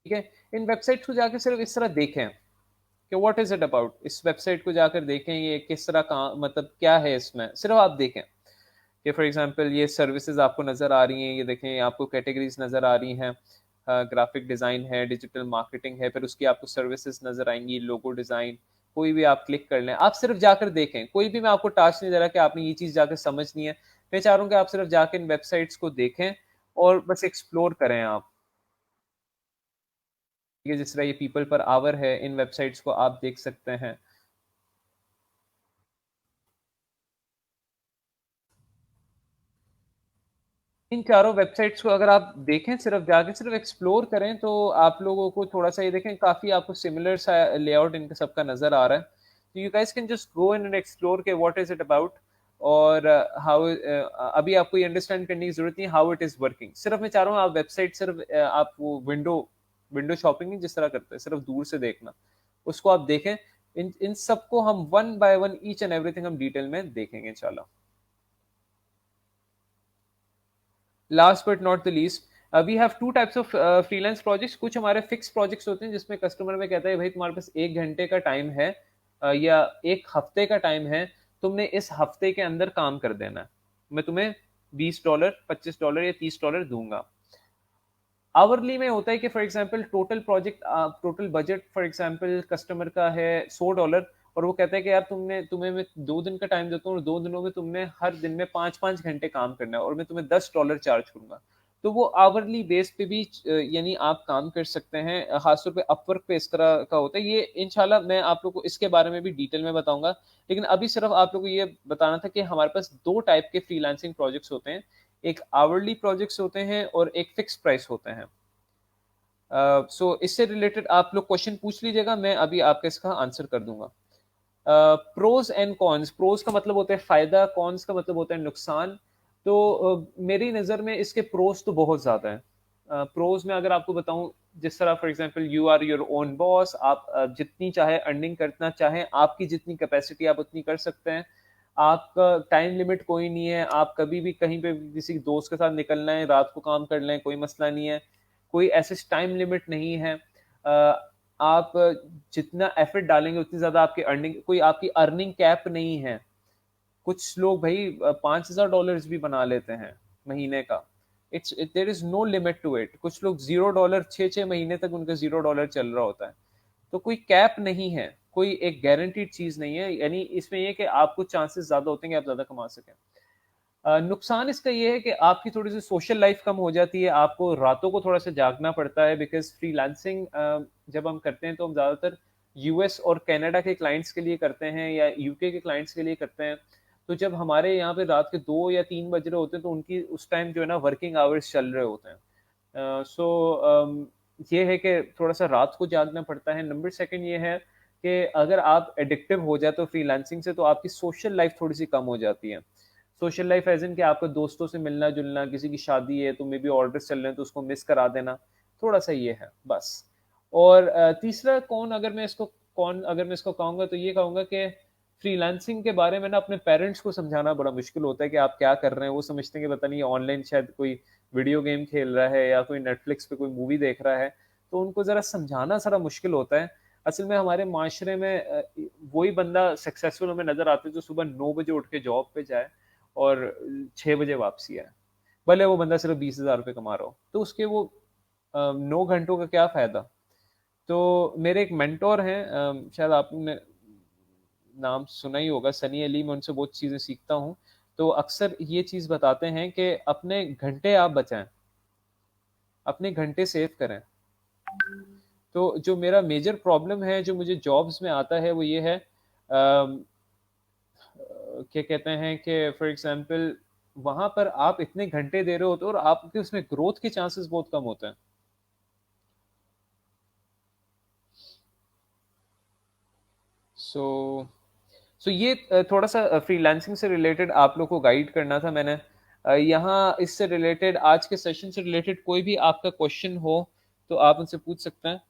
ठीक है? इन वेबसाइट्स को जाके सिर्फ़ इस तरह देखें कि व्हाट इज़ इट अबाउट? इस वेबसाइट को जाकर देखें, ये किस तरह का मतलब क्या है इसमें? सिर्फ़ आप देखें कि फॉर एग्ज़ाम्पल ये सर्विसेज़ आपको नज़र आ रही हैं, ये देखें आपको कैटेगरीज़ नज़र आ रही हैं। ग्राफ़िक डिज़ाइन है, डिजिटल मार्केटिंग है, फिर उसकी आपको सर्विसेज़ नज़र आएँगी, लोगो डिज़ाइन, कोई भी आप क्लिक कर लें। आप सिर्फ़ जाकर देखें, कोई भी मैं आपको टास्क नहीं दे रहा कि आपने ये चीज़ जाकर समझनी है। मैं चाह रहा हूँ कि आप सिर्फ़ जाके इन वेबसाइट्स को देखें और बस एक्सप्लोर करें आप। ठीक है, जिस तरह ये पीपल पर आवर है, इन वेबसाइट्स को आप देख सकते हैं। इन चारों वेबसाइट्स को अगर आप देखें, सिर्फ़ जाके सिर्फ़ एक्सप्लोर करें, तो आप लोगों को थोड़ा-सा ये देखें, काफ़ी आपको सिमिलर सा लेआउट इनका सबका नज़र आ रहा है। तो you guys can just go in and explore के व्हाट इज़ इट अबाउट, और अभी आपको ये अंडरस्टैंड करने की ज़रूरत नहीं है हाउ इट इज़ वर्किंग। सिर्फ़ मैं चाह रहा हूँ आप वेबसाइट सिर्फ़ आप वो विंडो विंडो शॉपिंग नहीं जिस तरह करते हैं, सिर्फ़ दूर से देखना, उसको आप देखें। इन इन सबको हम one by one each and everything हम डिटेल में देखेंगे इंशाल्लाह। Last but not the least, we have two types of freelance projects. कुछ हमारे फिक्स प्रोजेक्ट्स होते हैं जिसमें कस्टमर में कहता है भाई तुम्हारे पास 1 घंटे का टाइम है, या 1 हफ्ते का टाइम है, तुमने इस हफ्ते के अंदर काम कर देना है, मैं तुम्हें $20 $25 या $30 दूंगा। आवरली में होता है कि for example total budget for example customer का है $100, और वो कहता है कि यार तुम्हें मैं 2 दिन का टाइम देता हूँ, और 2 दिनों में तुमने हर दिन में 5-5 घंटे काम करना है, और मैं तुम्हें $10 चार्ज करूंगा। तो वो आवरली बेस पे भी यानी आप काम कर सकते हैं। खासतौर पे अपवर्क पे इस तरह का होता है। ये इंशाल्लाह मैं आप लोग को इसके बारे में भी डिटेल में बताऊंगा, लेकिन अभी सिर्फ आप लोग को ये बताना था कि हमारे पास दो टाइप के फ्रीलांसिंग प्रोजेक्ट्स होते हैं। एक आवरली प्रोजेक्ट्स होते हैं और एक फिक्स प्राइस होते हैं। सो इससे रिलेटेड आप लोग क्वेश्चन पूछ लीजिएगा, मैं अभी आपका इसका आंसर कर दूंगा। प्रोज एंड कॉन्स, प्रोज का मतलब होता है फायदा, कॉन्स का मतलब होता है नुकसान। तो मेरी नज़र में इसके प्रोज तो बहुत ज़्यादा हैं। प्रोज में अगर आपको बताऊं, जिस तरह for example you are your own boss, आप जितनी चाहे अर्निंग करना चाहें, आपकी जितनी कैपेसिटी आप उतनी कर सकते हैं। आपका टाइम लिमिट कोई नहीं है, आप कभी भी कहीं पे भी किसी दोस्त के साथ निकलना है, रात को काम कर लें, कोई मसला नहीं है। कोई ऐसे टाइम लिमिट नहीं है। आप जितना एफर्ट डालेंगे उतनी ज़्यादा आपकी अर्निंग, कोई आपकी अर्निंग कैप नहीं है। कुछ लोग भाई $5,000 भी बना लेते हैं महीने का। There is no limit to it. कुछ लोग $0 6 महीने तक उनका $0 चल रहा होता है। तो कोई कैप नहीं है, कोई एक गारंटीड चीज नहीं है, यानी इसमें यह कि आपको चांसेस ज्यादा होते हैं कि आप ज्यादा कमा सकें। नुकसान इसका ये है कि आपकी थोड़ी सी सोशल लाइफ कम हो जाती है, आपको रातों को थोड़ा सा जागना पड़ता है, बिकॉज फ्रीलांसिंग जब हम करते हैं तो हम ज़्यादातर यूएस और कनाडा के क्लाइंट्स के लिए करते हैं, या यूके के क्लाइंट्स के लिए करते हैं। तो जब हमारे यहाँ पे रात के 2 या 3 बज रहे होते हैं, तो उनकी उस टाइम जो है ना वर्किंग आवर्स चल रहे होते हैं। ये है कि थोड़ा सा रात को जागना पड़ता है। नंबर सेकंड ये है कि अगर आप एडिक्टिव हो जाए तो फ्रीलांसिंग से, तो आपकी सोशल लाइफ थोड़ी सी कम हो जाती है। सोशल लाइफ एज़ इन कि आपको दोस्तों से मिलना-जुलना, किसी की शादी है तो मे बी ऑर्डर्स चल रहे हैं तो उसको मिस करा देना, थोड़ा-सा ये है बस। और तीसरा कौन अगर मैं इसको कहूँगा तो ये कहूँगा कि फ्रीलांसिंग के बारे में ना अपने पेरेंट्स को समझाना बड़ा मुश्किल होता है कि आप क्या कर रहे हैं। वो समझते हैं कि पता नहीं ऑनलाइन शायद कोई वीडियो गेम खेल रहा है या कोई नेटफ्लिक्स पे कोई मूवी देख रहा है, तो उनको ज़रा समझाना ज़रा मुश्किल होता है। असल में हमारे माशरे में वही बंदा सक्सेसफुल हमें नज़र आता है जो सुबह 9 बजे उठ के जॉब पे जाए और 6 बजे वापसी आए। भले वो बंदा सिर्फ 20,000 रुपए कमा रहा हो, तो उसके वो 9 घंटों का क्या फ़ायदा? तो मेरे एक मेंटर हैं, शायद आपने नाम सुना ही होगा, सनी अली, मैं उनसे बहुत चीज़ें सीखता हूँ। तो अक्सर ये चीज़ बताते हैं कि अपने घंटे आप बचाएं, अपने घंटे सेव करें। तो जो मेरा मेजर प्रॉब्लम है जो मुझे जॉब्स में आता है वो ये है, क्या कहते हैं कि फॉर एग्जांपल वहां पर आप इतने घंटे दे रहे होते हो और आपके उसमें ग्रोथ के चांसेस बहुत कम होते हैं। सो ये थोड़ा सा फ्रीलांसिंग से रिलेटेड आप लोग को गाइड करना था मैंने। यहाँ इससे रिलेटेड आज के सेशन से रिलेटेड कोई भी आपका क्वेश्चन हो तो आप उनसे पूछ सकते हैं।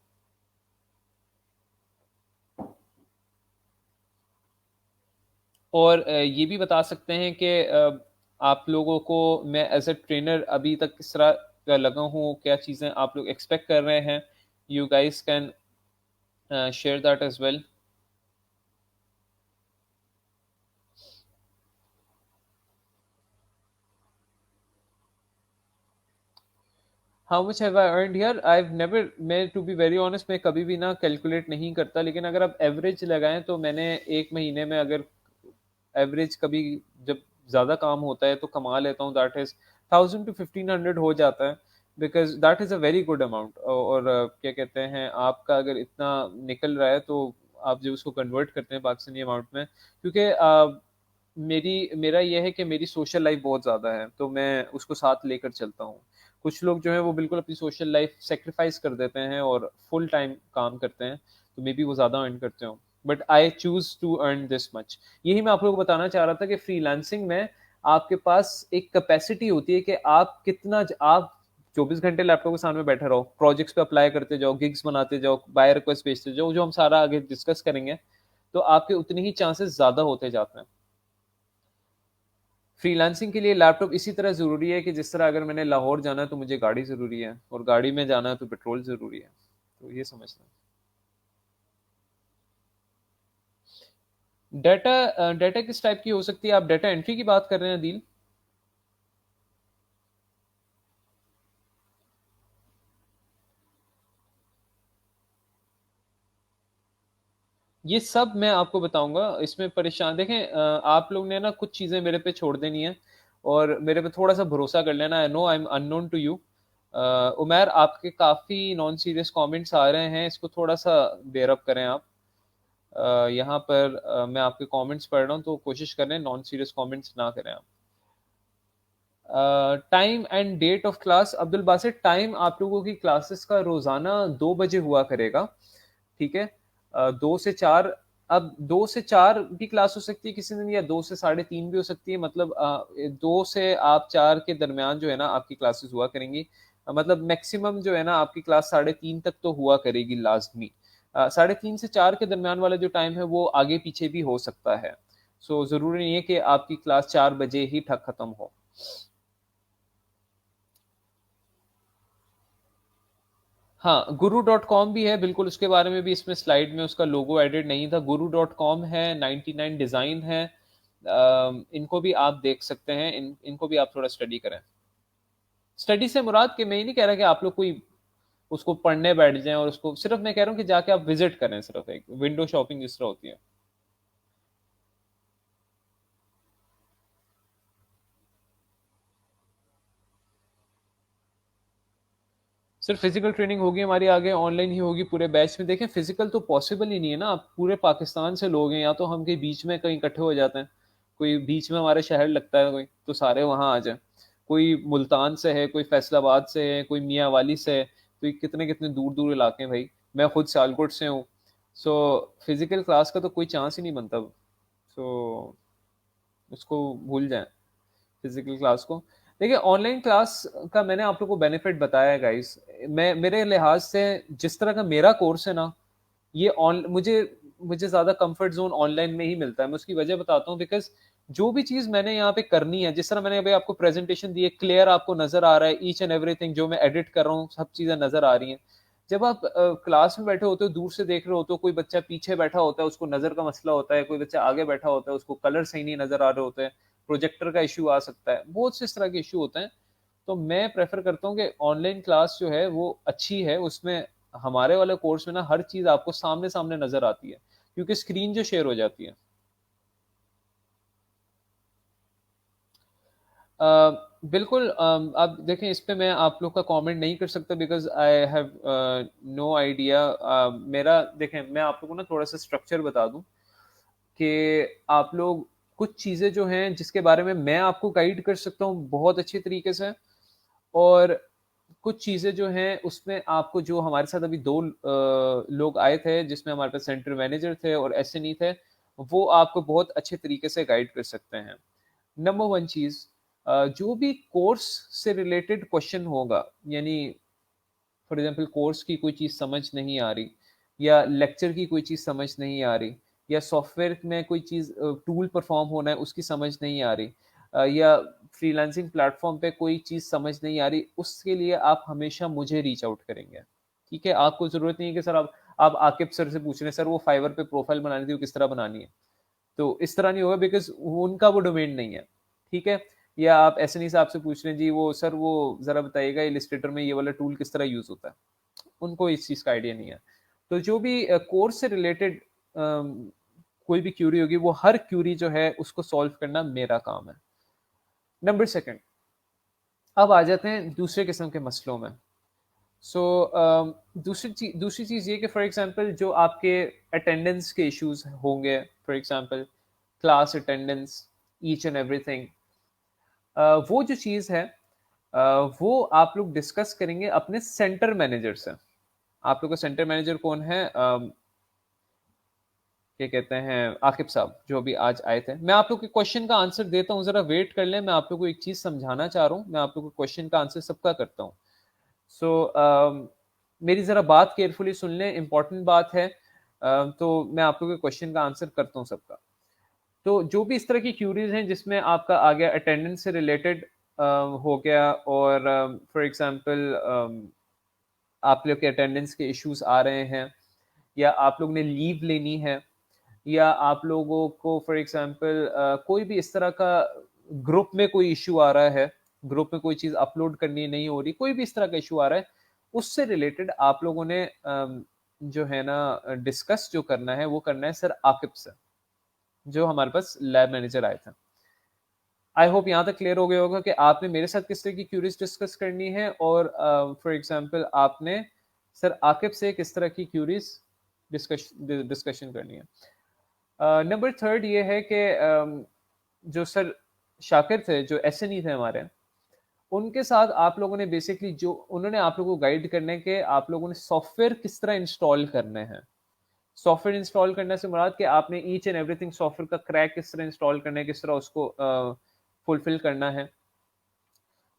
और ये भी बता सकते हैं कि आप लोगों को मैं एज अ ट्रेनर अभी तक किस तरह का लगा हूँ, क्या चीज़ें आप लोग एक्सपेक्ट कर रहे हैं। You guys can share that as well. How much have I earned here, I never, मैं टू बी वेरी ऑनेस्ट मैं कभी भी ना कैलकुलेट नहीं करता, लेकिन अगर आप एवरेज लगाएं तो मैंने एक महीने में अगर एवरेज कभी जब ज़्यादा काम होता है तो कमा लेता हूँ, दैट इज 1000 to 1500 हो जाता है। Because that is a very good amount. और क्या कहते हैं आपका अगर इतना निकल रहा है तो आप जब उसको कन्वर्ट करते हैं पाकिस्तानी अमाउंट में, क्योंकि मेरा यह है कि मेरी सोशल लाइफ बहुत ज़्यादा है तो मैं उसको साथ लेकर चलता हूँ। कुछ लोग जो है वो बिल्कुल अपनी सोशल लाइफ सेक्रीफाइस कर देते हैं और फुल टाइम काम करते हैं, तो मे बी वो ज़्यादा अर्न करते हो, but I choose to earn this much. यही मैं आप लोगों को बताना चाह रहा था कि फ्रीलांसिंग में आपके पास एक कैपेसिटी होती है कि आप कितना आप 24 घंटे लैपटॉप के सामने बैठे रहो, प्रोजेक्ट्स पे अप्लाई करते जाओ, गिग्स बनाते जाओ, बाय रिक्वेस्ट भेजते जाओ, जो हम सारा आगे डिस्कस करेंगे, तो आपके उतने ही चांसेस ज्यादा होते जाते हैं। फ्रीलांसिंग के लिए लैपटॉप इसी तरह जरूरी है कि जिस तरह अगर मैंने लाहौर जाना है तो मुझे गाड़ी जरूरी है, और गाड़ी में जाना है तो पेट्रोल जरूरी है। तो ये समझना। डाटा डाटा किस टाइप की हो सकती है, आप डाटा एंट्री की बात कर रहे हैं दिल? ये सब मैं आपको बताऊंगा, इसमें परेशान देखें, आप लोग ने ना कुछ चीज़ें मेरे पे छोड़ देनी है और मेरे पे थोड़ा सा भरोसा कर लेना। I know I am unknown to you. Umar, आपके काफ़ी नॉन सीरियस कमेंट्स आ रहे हैं, इसको थोड़ा सा बेयर अप करें आप। यहाँ पर मैं आपके कमेंट्स पढ़ रहा हूँ तो कोशिश करें नॉन सीरियस कमेंट्स ना करें आप। Time and date of class, Abdul Basit, time आप लोगों की क्लासेस का रोजाना 2 बजे हुआ करेगा, ठीक है? 2 से 4। अब 2 से 4 भी क्लास हो सकती है किसी दिन, या 2 से 3:30 भी हो सकती है, मतलब 2 से आप 4 के दरमियान जो है ना आपकी क्लासेस हुआ करेंगी। मतलब मैक्सिमम जो है ना आपकी क्लास 3:30 तक तो हुआ करेगी लाजमी। 3:30 से 4 के दरमियान वाला जो टाइम है वो आगे पीछे भी हो सकता है। सो जरूरी नहीं है कि आपकी क्लास 4 बजे ही ठक खत्म हो। हाँ, guru.com भी है, बिल्कुल उसके बारे में भी इसमें स्लाइड में उसका लोगो एडिट नहीं था। guru.com है, 99 डिज़ाइन है। इनको भी आप देख सकते हैं, इनको भी आप थोड़ा स्टडी करें। स्टडी से मुराद कि मैं ये नहीं कह रहा कि आप लोग कोई उसको पढ़ने बैठ जाएं, और उसको सिर्फ मैं कह रहा हूँ कि जाके आप विजिट करें, सिर्फ एक विंडो शॉपिंग जिस तरह होती है। सिर्फ फिजिकल ट्रेनिंग होगी हमारी, आगे ऑनलाइन ही होगी पूरे बैच में। देखें फिजिकल तो पॉसिबल ही नहीं है ना, आप पूरे पाकिस्तान से लोग हैं, या तो हम कहीं बीच में कहीं इकट्ठे हो जाते हैं, कोई बीच में हमारा शहर लगता है कोई, तो सारे वहाँ आ जाए। कोई मुल्तान से है, कोई फैसलाबाद से है, कोई मियाँ वाली से है, तो ये कितने कितने दूर दूर इलाके हैं भाई। मैं खुद सियालकोट से हूँ। सो फिजिकल क्लास का तो कोई चांस ही नहीं बनता। सो उसको भूल जाएं, फिजिकल क्लास को। देखिए ऑनलाइन क्लास का मैंने आप लोगों को बेनिफिट बताया है गाइस। मैं मेरे लिहाज से जिस तरह का मेरा कोर्स है ना, ये ऑन मुझे मुझे ज्यादा कंफर्ट जोन ऑनलाइन में ही मिलता है। मैं उसकी वजह बताता हूँ, बिकॉज जो भी चीज मैंने यहाँ पे करनी है, जिस तरह मैंने अभी आपको प्रेजेंटेशन दी है, क्लियर आपको नजर आ रहा है ईच एंड एवरीथिंग, जो मैं एडिट कर रहा हूँ सब चीजें नजर आ रही हैं। जब आप क्लास में बैठे होते हो, दूर से देख रहे होते हो, कोई बच्चा पीछे बैठा होता है उसको नजर का मसला होता है, कोई बच्चा आगे बैठा होता है उसको कलर सही नहीं नजर आ रहे होते हैं, प्रोजेक्टर का इशू आ सकता है, बहुत से इस तरह के इशू होते हैं। तो मैं प्रेफर करता हूँ कि ऑनलाइन क्लास जो है वो अच्छी है। उसमें हमारे वाले कोर्स में ना हर चीज आपको सामने सामने नजर आती है, क्योंकि स्क्रीन जो शेयर हो जाती है। बिल्कुल, अब देखें इस पे मैं आप लोग का कमेंट नहीं कर सकता because I have no idea. मेरा देखें मैं आप लोगों को ना थोड़ा-सा स्ट्रक्चर बता दूँ कि आप लोग कुछ चीज़ें जो हैं जिसके बारे में मैं आपको गाइड कर सकता हूँ बहुत अच्छे तरीके से, और कुछ चीज़ें जो हैं उसमें आपको, जो हमारे साथ अभी 2 लोग आए थे जिसमें हमारे पास सेंटर मैनेजर थे और एसएनई थे, वो आपको बहुत अच्छे तरीके से गाइड कर सकते हैं। नंबर 1 चीज़, जो भी कोर्स से रिलेटेड क्वेश्चन होगा, यानी फॉर एग्जांपल कोर्स की कोई चीज़ समझ नहीं आ रही, या लेक्चर की कोई चीज़ समझ नहीं आ रही, या सॉफ्टवेयर में कोई चीज़ टूल परफॉर्म होना है उसकी समझ नहीं आ रही, या फ्रीलांसिंग प्लेटफॉर्म पे कोई चीज़ समझ नहीं आ रही, उसके लिए आप हमेशा मुझे रीच आउट करेंगे। ठीक है, आपको ज़रूरत नहीं है कि सर आप आकिब सर से पूछ रहे हैं, सर वो फाइवर पे प्रोफाइल बनानी थी, वो किस तरह बनानी है। तो इस तरह नहीं होगा बिकॉज़ उनका वो डोमेन नहीं है, ठीक है? या आप एसएनई साहब से पूछ रहे हैं, जी वो सर वो ज़रा बताइएगा इलस्ट्रेटर में ये वाला टूल किस तरह यूज़ होता है? उनको इस चीज़ का आइडिया नहीं है। तो जो भी कोर्स से रिलेटेड कोई भी क्यूरी होगी, वो हर क्यूरी जो है उसको सॉल्व करना मेरा काम है। नंबर 2, अब आ जाते हैं दूसरे किस्म के मसलों में। सो दूसरी चीज़ ये कि फॉर एग्जांपल जो आपके अटेंडेंस के इश्यूज होंगे, for example class attendance, each and everything, वो जो चीज़ है वो आप लोग डिस्कस करेंगे अपने सेंटर मैनेजर से। आप लोग का सेंटर मैनेजर कौन है? क्या कहते हैं, आकिब साहब जो अभी आज आए थे। मैं आप लोग के क्वेश्चन का आंसर देता हूँ, जरा वेट कर लें। मैं आप लोग को एक चीज़ समझाना चाह रहा हूँ, मैं आप लोग को क्वेश्चन का आंसर सबका करता हूँ। सो मेरी ज़रा बात केयरफुली सुन लें, इंपॉर्टेंट बात है। तो मैं आप लोग के क्वेश्चन का आंसर करता हूँ सबका। तो जो भी इस तरह की क्यूरीज हैं जिसमें आपका आ गया अटेंडेंस से रिलेटेड हो गया, और फॉर एग्जांपल आप लोग के अटेंडेंस के इश्यूज आ रहे हैं, या आप लोग ने लीव लेनी है, या आप लोगों को फॉर एग्जांपल कोई भी इस तरह का ग्रुप में कोई इशू आ रहा है, ग्रुप में कोई चीज़ अपलोड करनी नहीं हो रही, कोई भी इस तरह का इशू आ रहा है, उससे रिलेटेड आप लोगों ने जो है ना डिस्कस जो करना है वो करना है सर आकिब से, जो हमारे पास लैब मैनेजर आए थे। आई होप यहाँ तक क्लियर हो गया होगा कि आपने मेरे साथ किस तरह की क्यूरीज डिस्कस करनी है, और फॉर एग्जांपल आपने सर आकिब से किस तरह की क्यूरीज डिस्कशन करनी है। नंबर 3 ये है कि जो सर शाकिर थे, जो एसएनई थे हमारे, उनके साथ आप लोगों ने बेसिकली जो उन्होंने आप लोगों को गाइड करने के, आप लोगों ने सॉफ्टवेयर किस तरह इंस्टॉल करने हैं। सॉफ्टवेयर इंस्टॉल करने से मुराद कि आपने ईच एंड एवरीथिंग सॉफ्टवेयर का क्रैक किस तरह इंस्टॉल करना है, किस तरह उसको फुलफिल करना है,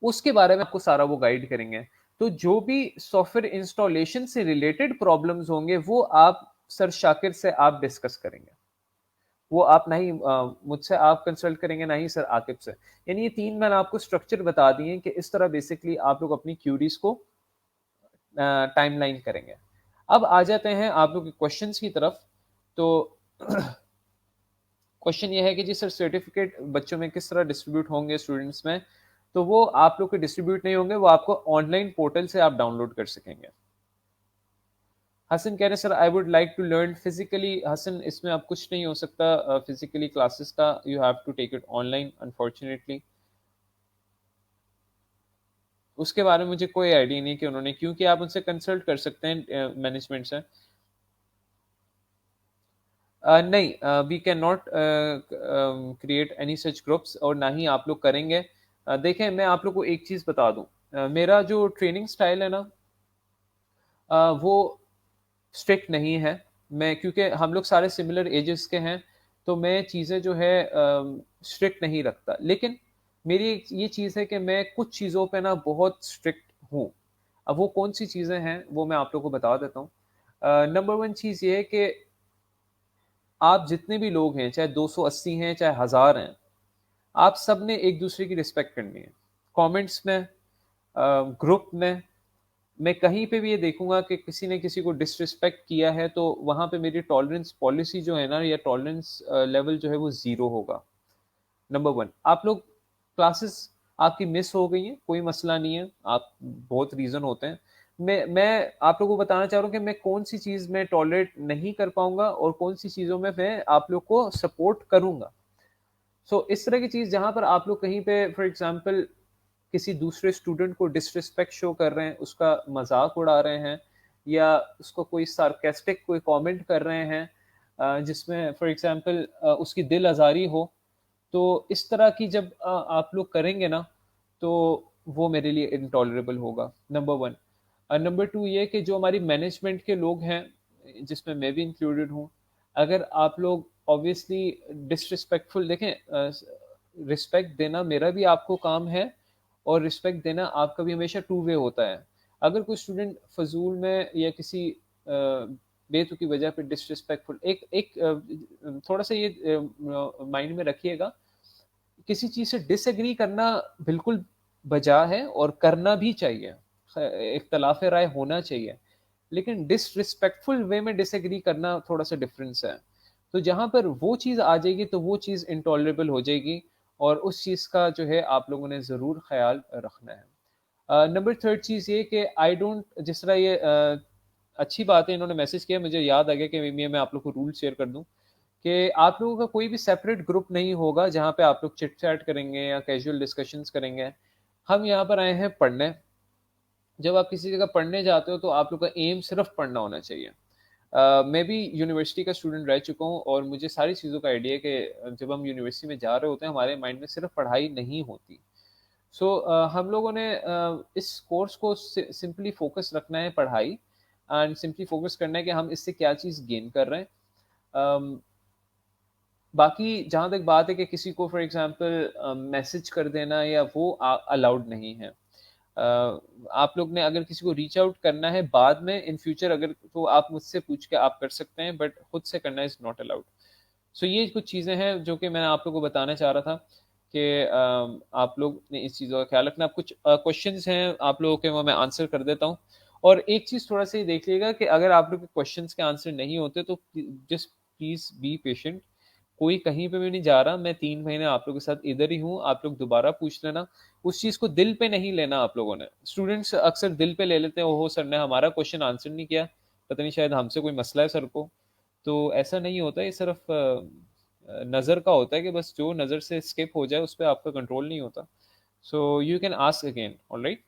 उसके बारे में आपको सारा वो गाइड करेंगे। तो जो भी सॉफ्टवेयर इंस्टॉलेशन से रिलेटेड प्रॉब्लम्स होंगे वो आप सर शाकिर से आप डिस्कस करेंगे। वो आप नहीं मुझसे आप कंसल्ट करेंगे, ना ही सर आकिब से। यानी ये 3 मैंने आपको स्ट्रक्चर बता दिए कि इस तरह बेसिकली आप लोग अपनी क्यूरीज को टाइमलाइन करेंगे। अब आ जाते हैं आप लोग के क्वेश्चंस की तरफ। तो क्वेश्चन ये है कि जी सर सर्टिफिकेट बच्चों में किस तरह डिस्ट्रीब्यूट होंगे स्टूडेंट्स में? तो वो आप लोग के डिस्ट्रीब्यूट नहीं होंगे, वो आपको ऑनलाइन पोर्टल से आप डाउनलोड कर सकेंगे। हसन कह रहे हैं sir I would like to learn physically. Hasan इसमें अब कुछ नहीं हो सकता फिजिकली क्लासेस का, you have to take it online unfortunately. उसके बारे में मुझे कोई आइडिया नहीं कि उन्होंने, क्योंकि आप उनसे कंसल्ट कर सकते हैं मैनेजमेंट से। नहीं, we can not create any such groups, और ना ही आप लोग करेंगे। देखें मैं आप लोग को एक चीज़ बता दूं, मेरा जो ट्रेनिंग स्टाइल है ना वो स्ट्रिक्ट नहीं है। मैं, क्योंकि हम लोग सारे सिमिलर एजेस के हैं, तो मैं चीज़ें जो है स्ट्रिक्ट नहीं रखता, लेकिन मेरी ये चीज़ है कि मैं कुछ चीज़ों पे ना बहुत स्ट्रिक्ट हूँ। अब वो कौन सी चीज़ें हैं वो मैं आप लोग को बता देता हूँ। नंबर 1 चीज़ ये है कि आप जितने भी लोग हैं, चाहे 280 हैं, चाहे 1000 हैं, आप सब ने एक दूसरे की रिस्पेक्ट करनी है। कमेंट्स में, ग्रुप में, मैं कहीं पे भी ये देखूंगा कि किसी ने किसी को डिसरिस्पेक्ट किया है, तो वहां पे मेरी टॉलरेंस पॉलिसी जो है ना, या टॉलरेंस लेवल जो है वो 0 होगा। नंबर 1, आप लोग क्लासेस आपकी मिस हो गई हैं, कोई मसला नहीं है, आप बहुत रीज़न होते हैं। मैं आप लोगों को बताना चाह रहा हूँ कि मैं कौन सी चीज़ में टॉलरेट नहीं कर पाऊंगा और कौन सी चीज़ों में मैं आप लोग को सपोर्ट करूंगा। सो इस तरह की चीज़ जहाँ पर आप लोग कहीं पे फॉर एग्ज़ाम्पल किसी दूसरे स्टूडेंट को डिसरिस्पेक्ट शो कर रहे हैं, उसका मज़ाक उड़ा रहे हैं या उसको कोई सार्कास्टिक कोई कमेंट कर रहे हैं जिसमें फॉर एग्ज़ाम्पल उसकी दिल आज़ारी हो, तो इस तरह की जब आप लोग करेंगे ना, तो वो मेरे लिए इंटॉलरेबल होगा, नंबर 1। नंबर 2 ये कि जो हमारी मैनेजमेंट के लोग हैं, जिसमें मैं भी इंक्लूडेड हूँ, अगर आप लोग ऑब्वियसली डिसरिस्पेक्टफुल देखें रिस्पेक्ट देना मेरा भी आपको काम है और रिस्पेक्ट देना आपका भी हमेशा टू वे होता है। अगर कोई स्टूडेंट फजूल में या किसी बेतुकी वजह पे डिसरिस्पेक्टफुल एक एक थोड़ा सा ये माइंड में रखिएगा, किसी चीज से डिसएग्री करना बिल्कुल बजा है और करना भी चाहिए, इख्तलाफ राय होना चाहिए, लेकिन डिसरिस्पेक्टफुल वे में डिसएग्री करना थोड़ा सा डिफरेंस है। तो जहां पर वो चीज आ जाएगी तो वो चीज इंटॉलरेबल हो जाएगी और उस चीज का जो है आप लोगों ने जरूर ख्याल रखना है। नंबर थर्ड चीज ये कि आई डोंट, जिस तरह ये अच्छी बात है इन्होंने मैसेज किया, मुझे याद आ गया कि मैं आप लोग को रूल शेयर कर दूं कि आप लोगों का कोई भी सेपरेट ग्रुप नहीं होगा जहाँ पे आप लोग चिट चैट करेंगे या कैजुअल डिस्कशंस करेंगे। हम यहाँ पर आए हैं पढ़ने। जब आप किसी जगह पढ़ने जाते हो तो आप लोग का एम सिर्फ पढ़ना होना चाहिए। मैं भी यूनिवर्सिटी का स्टूडेंट रह चुका हूँ और मुझे सारी चीज़ों का आइडिया है कि जब हम यूनिवर्सिटी में जा रहे होते हैं हमारे माइंड में सिर्फ पढ़ाई नहीं होती। हम लोगों ने इस कोर्स को सिंपली फोकस रखना है पढ़ाई, एंड सिंपली फोकस करना है कि हम इससे क्या चीज़ गेन कर रहे हैं। बाकी जहाँ तक बात है कि किसी को फॉर एग्जांपल मैसेज कर देना या वो अलाउड नहीं है। आप लोग ने अगर किसी को रीच आउट करना है बाद में इन फ्यूचर अगर, तो आप मुझसे पूछ के आप कर सकते हैं, बट खुद से करना इज नॉट अलाउड। सो ये कुछ चीज़ें हैं जो कि मैं आप लोगों को बताना चाह रहा था कि आप लोग ने इस चीज़ों का ख्याल रखना। अब कुछ क्वेश्चंस हैं आप लोगों के, वो मैं आंसर कर देता हूँ। और एक चीज़ थोड़ा सा ये देख लीजिएगा कि अगर आप लोग के क्वेश्चंस के आंसर नहीं होते तो जस्ट प्लीज बी पेशेंट। कोई कहीं पे भी नहीं जा रहा, मैं 3 महीने आप लोगों के साथ इधर ही हूँ, आप लोग दोबारा पूछ लेना। उस चीज़ को दिल पे नहीं लेना आप लोगों ने। स्टूडेंट्स अक्सर दिल पे ले लेते हैं, ओहो सर ने हमारा क्वेश्चन आंसर नहीं किया, पता नहीं शायद हमसे कोई मसला है सर को। तो ऐसा नहीं होता, ये सिर्फ नज़र का होता है कि बस जो नज़र से स्किप हो जाए उस पर आपका कंट्रोल नहीं होता। So you can ask again, alright.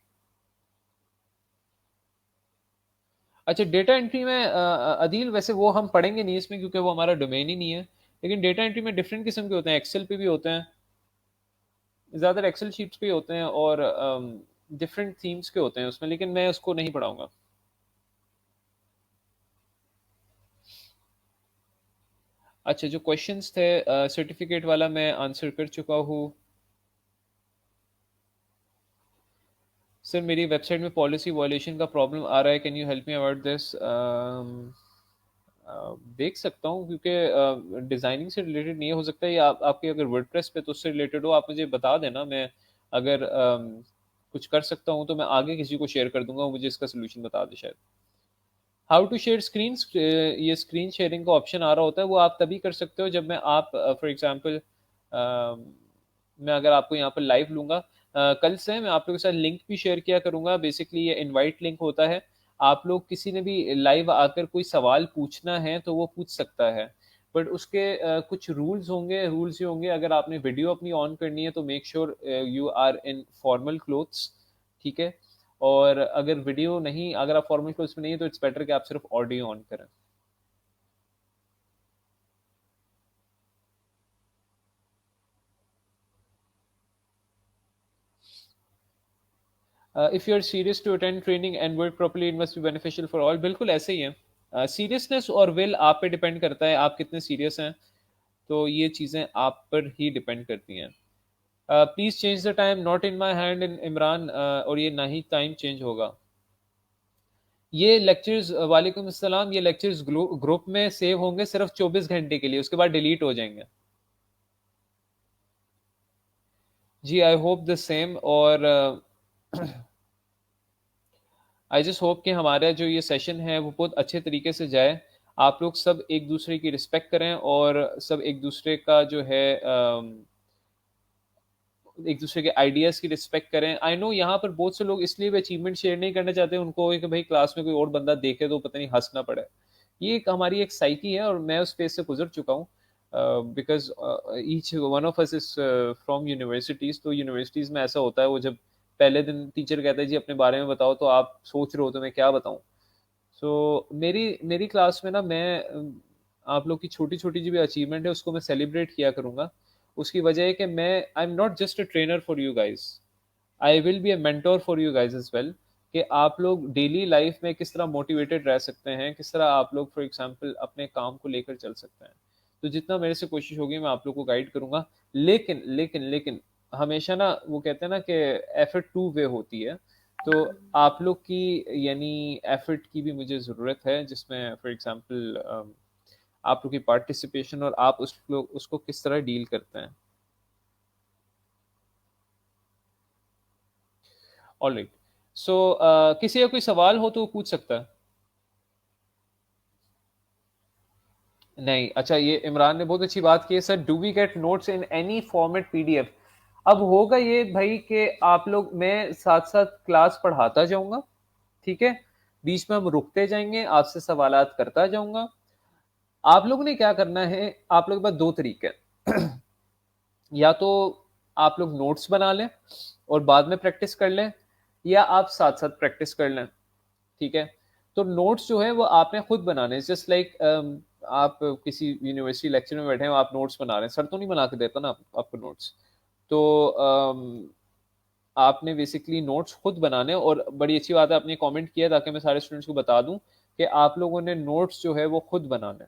अच्छा, डेटा एंट्री में अदील वैसे वो हम पढ़ेंगे नहीं इसमें क्योंकि वो हमारा डोमेन ही नहीं है, लेकिन डेटा एंट्री में डिफरेंट किस्म के होते हैं, एक्सेल पे भी होते हैं, ज़्यादातर एक्सेल शीट्स पे होते हैं और डिफरेंट थीम्स के होते हैं उसमें, लेकिन मैं उसको नहीं पढ़ाऊंगा। अच्छा, जो क्वेश्चंस थे सर्टिफिकेट वाला मैं आंसर कर चुका हूँ। सर मेरी वेबसाइट में पॉलिसी वायलेशन का प्रॉब्लम आ रहा है, can you help me about this. देख सकता हूँ क्योंकि डिज़ाइनिंग से रिलेटेड नहीं हो सकता, या आपके अगर वर्डप्रेस पे तो उससे रिलेटेड हो, आप मुझे बता देना। मैं अगर कुछ कर सकता हूँ तो मैं आगे किसी को शेयर कर दूंगा, वो मुझे इसका सोल्यूशन बता दे शायद। हाउ टू शेयर स्क्रीन, ये स्क्रीन शेयरिंग का ऑप्शन आ रहा होता है, वो आप तभी कर सकते हो जब मैं आप फॉर एग्जांपल मैं अगर आपको यहाँ पर लाइव लूंगा, कल से मैं आप लोगों के साथ लिंक भी शेयर किया करूंगा। बेसिकली ये इनवाइट लिंक होता है, आप लोग किसी ने भी लाइव आकर कोई सवाल पूछना है तो वो पूछ सकता है, बट उसके कुछ रूल्स होंगे। रूल्स ये होंगे, अगर आपने वीडियो अपनी ऑन करनी है तो make sure you are in formal clothes, ठीक है। और अगर वीडियो नहीं, अगर आप फॉर्मल क्लोथ्स में नहीं है तो इट्स बेटर कि आप सिर्फ ऑडियो ऑन करें। If you are serious to attend training and work properly it must be beneficial for all, बिल्कुल ऐसे ही है। सीरियसनेस और विल आप पे डिपेंड करता है, आप कितने सीरियस हैं, तो ये चीज़ें आप पर ही डिपेंड करती हैं। Please change the time, not in my hand in Imran, और ये ना ही टाइम चेंज होगा। ये लेक्चर्स, वालेकुम अस्सलाम, ये लेक्चर्स ग्रुप में सेव होंगे सिर्फ 24 घंटे के लिए, उसके बाद डिलीट हो जाएंगे। जी आई होप द सेम। और आई जस्ट होप कि हमारा जो ये सेशन है वो बहुत अच्छे तरीके से जाए, आप लोग सब एक दूसरे की रिस्पेक्ट करें और सब एक दूसरे का जो है एक दूसरे के आइडियाज़ की रिस्पेक्ट करें। आई नो यहाँ पर बहुत से लोग इसलिए भी अचीवमेंट शेयर नहीं करना चाहते, उनको कि भाई क्लास में कोई और बंदा देखे तो पता नहीं हंस ना पड़े। ये एक हमारी एक साइकी है और मैं उस फेज से गुजर चुका हूँ। Because each one of us is from universities, तो यूनिवर्सिटीज में ऐसा होता है, वो जब पहले दिन टीचर कहता है जी अपने बारे में बताओ, तो आप सोच रहे हो तो मैं क्या बताऊं। सो मेरी मेरी क्लास में ना, मैं आप लोग की छोटी छोटी जो भी अचीवमेंट है उसको मैं सेलिब्रेट किया करूंगा। उसकी वजह है कि मैं I am not just a trainer for you guys, I will be a mentor for you guys as well. कि आप लोग डेली लाइफ में किस तरह मोटिवेटेड रह सकते हैं, किस तरह आप लोग फॉर एग्जांपल अपने काम को लेकर चल सकते हैं। तो जितना मेरे से कोशिश होगी मैं आप लोग को गाइड करूंगा। लेकिन हमेशा ना वो कहते हैं ना कि एफर्ट टू वे होती है। तो आप लोग की यानी एफर्ट की भी मुझे ज़रूरत है, जिसमें फॉर एग्जांपल आप लोग की पार्टिसिपेशन, और आप उसको किस तरह डील करते हैं। ऑलराइट। सो किसी का कोई सवाल हो तो वो पूछ सकता है। नहीं, अच्छा, ये इमरान ने बहुत अच्छी बात की है, sir do we get notes in any format PDF. अब होगा ये भाई कि आप लोग, मैं साथ साथ क्लास पढ़ाता जाऊंगा, ठीक है, बीच में हम रुकते जाएंगे, आपसे सवालात करता जाऊंगा। आप लोगों ने क्या करना है, आप लोग के पास दो तरीके हैं। या तो आप लोग नोट्स बना लें और बाद में प्रैक्टिस कर लें, या आप साथ साथ प्रैक्टिस कर लें, ठीक है। तो नोट्स जो है वो आपने खुद बनाने, जस्ट लाइक आप किसी यूनिवर्सिटी लेक्चर में बैठे हो, आप नोट्स बना रहे हैं, सर तो नहीं बना के देता ना आपको नोट्स। तो आपने बेसिकली नोट्स खुद बनाने, और बड़ी अच्छी बात है आपने कमेंट किया ताकि मैं सारे स्टूडेंट्स को बता दूं कि आप लोगों ने नोट्स जो है वो खुद बनाने।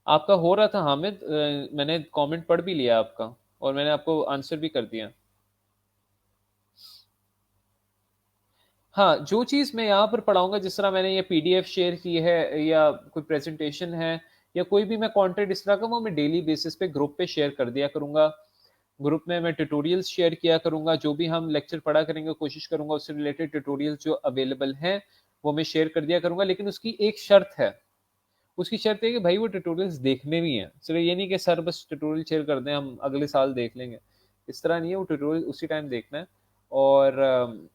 आपका हो रहा था हामिद, मैंने कमेंट पढ़ भी लिया आपका, और मैंने आपको आंसर भी कर दिया। हाँ, जो चीज़ मैं यहाँ पर पढ़ाऊंगा, जिस तरह मैंने ये पीडीएफ शेयर की है, या कोई प्रेजेंटेशन है, या कोई भी मैं कंटेंट इस तरह का, वो मैं डेली बेसिस पे ग्रुप पे शेयर कर दिया करूंगा। ग्रुप में मैं ट्यूटोरियल्स शेयर किया करूंगा, जो भी हम लेक्चर पढ़ा करेंगे कोशिश करूंगा उससे रिलेटेड ट्यूटोरियल्स जो अवेलेबल हैं वो मैं शेयर कर दिया करूंगा। लेकिन उसकी एक शर्त है, उसकी शर्त है कि भाई वो ट्यूटोरियल्स देखने भी हैं, सिर्फ ये नहीं कि सर बस ट्यूटोरियल शेयर कर दें हम अगले साल देख लेंगे, इस तरह नहीं है। वो ट्यूटोरियल उसी टाइम देखना है। और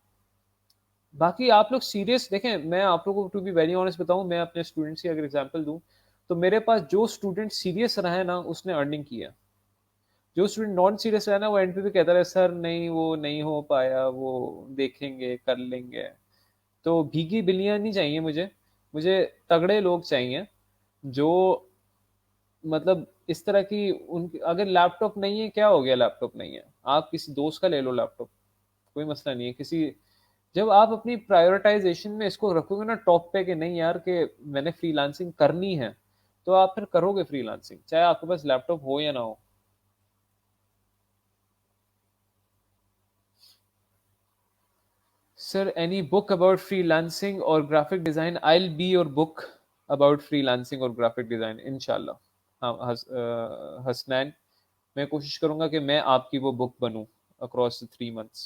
बाकी आप लोग सीरियस देखें, मैं आप लोगों को टू बी वेरी ऑनेस्ट बताऊं, मैं अपने स्टूडेंट्स की अगर एग्जांपल दूं, तो मेरे पास जो स्टूडेंट सीरियस रहा है ना उसने अर्निंग की है। जो स्टूडेंट नॉन सीरियस रहा है ना, वो एंड पे भी कहता रहे सर नहीं वो नहीं हो पाया, वो देखेंगे कर लेंगे। तो भीगी बिल्लियां नहीं चाहिए मुझे, मुझे तगड़े लोग चाहिए, जो मतलब इस तरह की, उन अगर लैपटॉप नहीं है क्या हो गया, लैपटॉप नहीं है, आप किसी दोस्त का ले लो लैपटॉप, कोई मसला नहीं है। किसी, जब आप अपनी प्रायोरिटाइजेशन में इसको रखोगे ना टॉप पे कि नहीं यार कि मैंने फ्रीलांसिंग करनी है, तो आप फिर करोगे फ्रीलांसिंग, चाहे आपके पास लैपटॉप हो या ना हो। Sir any book about freelancing और graphic design, I will be your book about freelancing और ग्राफिक डिजाइन इंशाल्लाह। हाँ हसनैन, मैं कोशिश करूंगा कि मैं आपकी वो बुक बनूं अक्रॉस द 3 मंथ्स।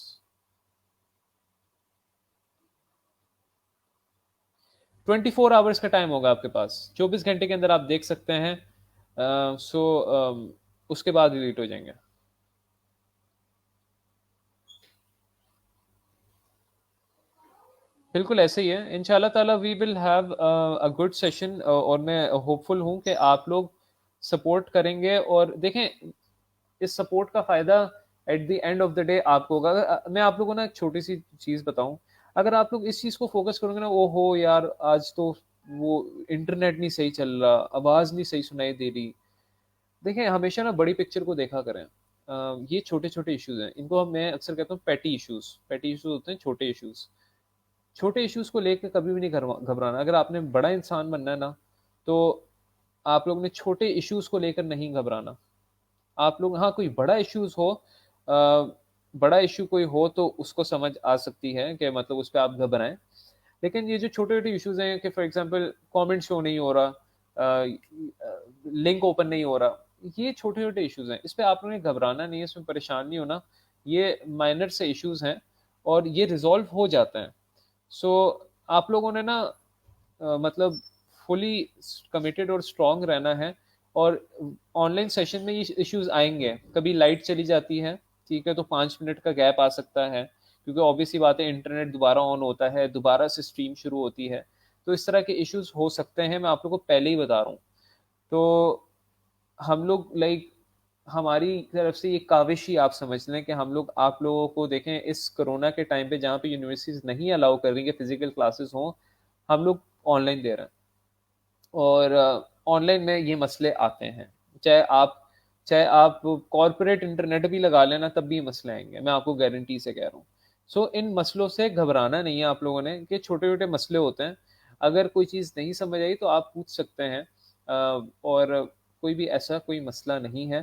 24 आवर्स का टाइम होगा आपके पास, 24 घंटे के अंदर आप देख सकते हैं। सो उसके बाद डिलीट हो जाएंगे। बिल्कुल ऐसे ही है, इंशाल्लाह ताला we will have a good session, और मैं होपफुल हूँ कि आप लोग सपोर्ट करेंगे। और देखें, इस सपोर्ट का फ़ायदा at the end of the day आपको होगा। मैं आप लोगों को ना एक छोटी सी चीज़ बताऊं, अगर आप लोग इस चीज़ को फोकस करोगे ना, ओ हो यार आज तो वो इंटरनेट नहीं सही चल रहा, आवाज़ नहीं सही सुनाई दे रही। देखें, हमेशा ना बड़ी पिक्चर को देखा करें। ये छोटे छोटे इश्यूज हैं, इनको मैं अक्सर कहता हूँ पैटी इश्यूज। पैटी इश्यूज होते हैं छोटे इश्यूज। छोटे इश्यूज को लेकर कभी भी नहीं घबराना। अगर आपने बड़ा इंसान बनना है ना, तो आप लोग ने छोटे इश्यूज को लेकर नहीं घबराना। आप लोग, हाँ कोई बड़ा इश्यूज हो, बड़ा इश्यू कोई हो तो उसको समझ आ सकती है कि मतलब उस पर आप घबराएं। लेकिन ये जो छोटे छोटे इश्यूज हैं कि फॉर एग्जांपल कमेंट शो नहीं हो रहा, लिंक ओपन नहीं हो रहा, ये छोटे छोटे इश्यूज हैं, इस पे आप लोगों ने घबराना नहीं है, इसमें परेशान नहीं होना। ये माइनर से इश्यूज हैं और ये रिजॉल्व हो जाते हैं। सो आप लोगों ने ना मतलब फुली कमिटेड और स्ट्रांग रहना है। और ऑनलाइन सेशन में ये इश्यूज आएंगे, कभी लाइट चली जाती है, ठीक है, तो 5 मिनट का गैप आ सकता है, क्योंकि ऑब्वियसली बात है इंटरनेट दोबारा ऑन होता है, दोबारा से स्ट्रीम शुरू होती है। तो इस तरह के इश्यूज हो सकते हैं, मैं आप लोग को पहले ही बता रहा हूँ। तो हम लोग लाइक हमारी तरफ से ये काविश ही आप समझ लें कि हम लोग आप लोगों को देखें इस कोरोना के टाइम पे जहाँ पे यूनिवर्सिटीज नहीं अलाउ कर रही कि फिजिकल क्लासेस हों, हम लोग ऑनलाइन दे रहे हैं। और ऑनलाइन में ये मसले आते हैं, चाहे आप चाहे आप कॉरपोरेट इंटरनेट भी लगा लेना तब भी ये मसले आएंगे, मैं आपको गारंटी से कह रहा हूँ। सो इन मसलों से घबराना नहीं है आप लोगों ने, कि छोटे छोटे मसले होते हैं। अगर कोई चीज़ नहीं समझ आई तो आप पूछ सकते हैं। और कोई भी ऐसा कोई मसला नहीं है।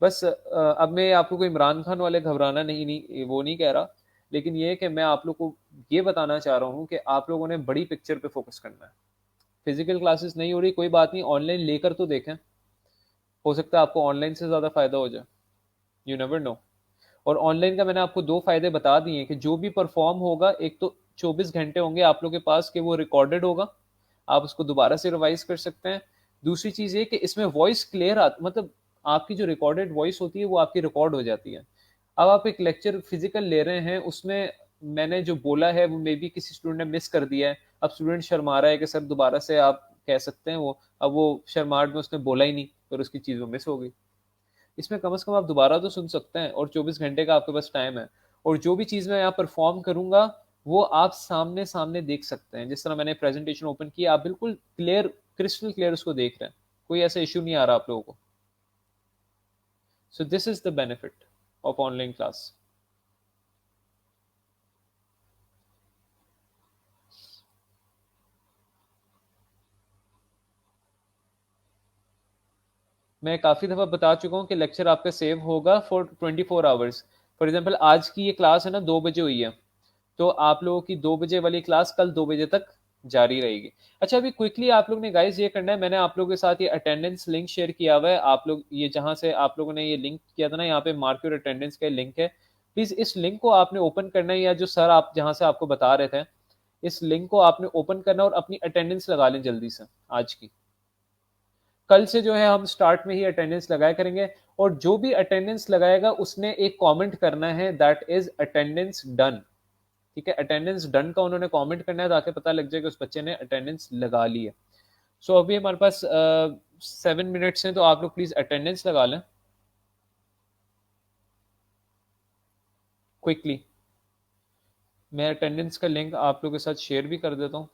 बस अब मैं आपको कोई इमरान खान वाले घबराना नहीं वो नहीं कह रहा, लेकिन ये है कि मैं आप लोग को ये बताना चाह रहा हूँ कि आप लोगों ने बड़ी पिक्चर पे फोकस करना है। फिजिकल क्लासेस नहीं हो रही कोई बात नहीं, ऑनलाइन लेकर तो देखें, हो सकता है आपको ऑनलाइन से ज़्यादा फायदा हो जाए। You never know. और ऑनलाइन का मैंने आपको दो फायदे बता दिए हैं कि जो भी परफॉर्म होगा, एक तो 24 घंटे होंगे आप लोगों के पास कि वो रिकॉर्डेड होगा, आप उसको दोबारा से रिवाइज कर सकते हैं। दूसरी चीज़ ये कि इसमें वॉइस क्लियर मतलब आपकी जो रिकॉर्डेड वॉइस होती है वो आपकी रिकॉर्ड हो जाती है। अब आप एक लेक्चर फिजिकल ले रहे हैं, उसमें मैंने जो बोला है वो मे बी किसी स्टूडेंट ने मिस कर दिया है, अब स्टूडेंट शर्मा रहा है कि सर दोबारा से आप कह सकते हैं वो, अब वो शर्माहट में उसने बोला ही नहीं, फिर उसकी चीज़ वो मिस हो गई। इसमें कम से कम आप दोबारा तो सुन सकते हैं, और 24 घंटे का आपके पास टाइम है। और जो भी चीज़ मैं यहाँ परफॉर्म करूंगा वो आप सामने सामने देख सकते हैं, जिस तरह मैंने प्रेजेंटेशन ओपन किया आप बिल्कुल क्लियर, क्रिस्टल क्लियर उसको देख रहे हैं, कोई ऐसा इशू नहीं आ रहा आप लोगों को। So this is the benefit of online class. मैं काफ़ी दफ़ा बता चुका हूँ कि लेक्चर आपका सेव होगा फॉर 24 आवर्स। फॉर एग्जाम्पल आज की ये क्लास है ना 2 बजे हुई है, तो आप लोगों की 2 बजे वाली क्लास कल 2 बजे तक जारी रहेगी। अच्छा, अभी क्विकली आप लोग ने गाइस ये करना है, मैंने आप लोगों के साथ ये अटेंडेंस लिंक शेयर किया हुआ है, आप लोग ये जहाँ से आप लोगों ने ये लिंक किया था ना, यहाँ पे मार्क योर अटेंडेंस का लिंक है। प्लीज़ इस लिंक को आपने ओपन करना है, या जो सर आप जहाँ से आपको बता रहे थे, इस लिंक को आपने ओपन करना है और अपनी अटेंडेंस लगा लें जल्दी से आज की। कल से जो है हम स्टार्ट में ही अटेंडेंस लगाया करेंगे, और जो भी अटेंडेंस लगाएगा उसने एक कमेंट करना है, दैट इज अटेंडेंस डन। ठीक है, अटेंडेंस डन का उन्होंने कमेंट करना है ताकि पता लग जाए कि उस बच्चे ने अटेंडेंस लगा ली है। सो अभी हमारे पास 7 मिनट्स हैं, तो आप लोग प्लीज अटेंडेंस लगा लें क्विकली। मैं अटेंडेंस का लिंक आप लोगों के साथ शेयर भी कर देता हूँ।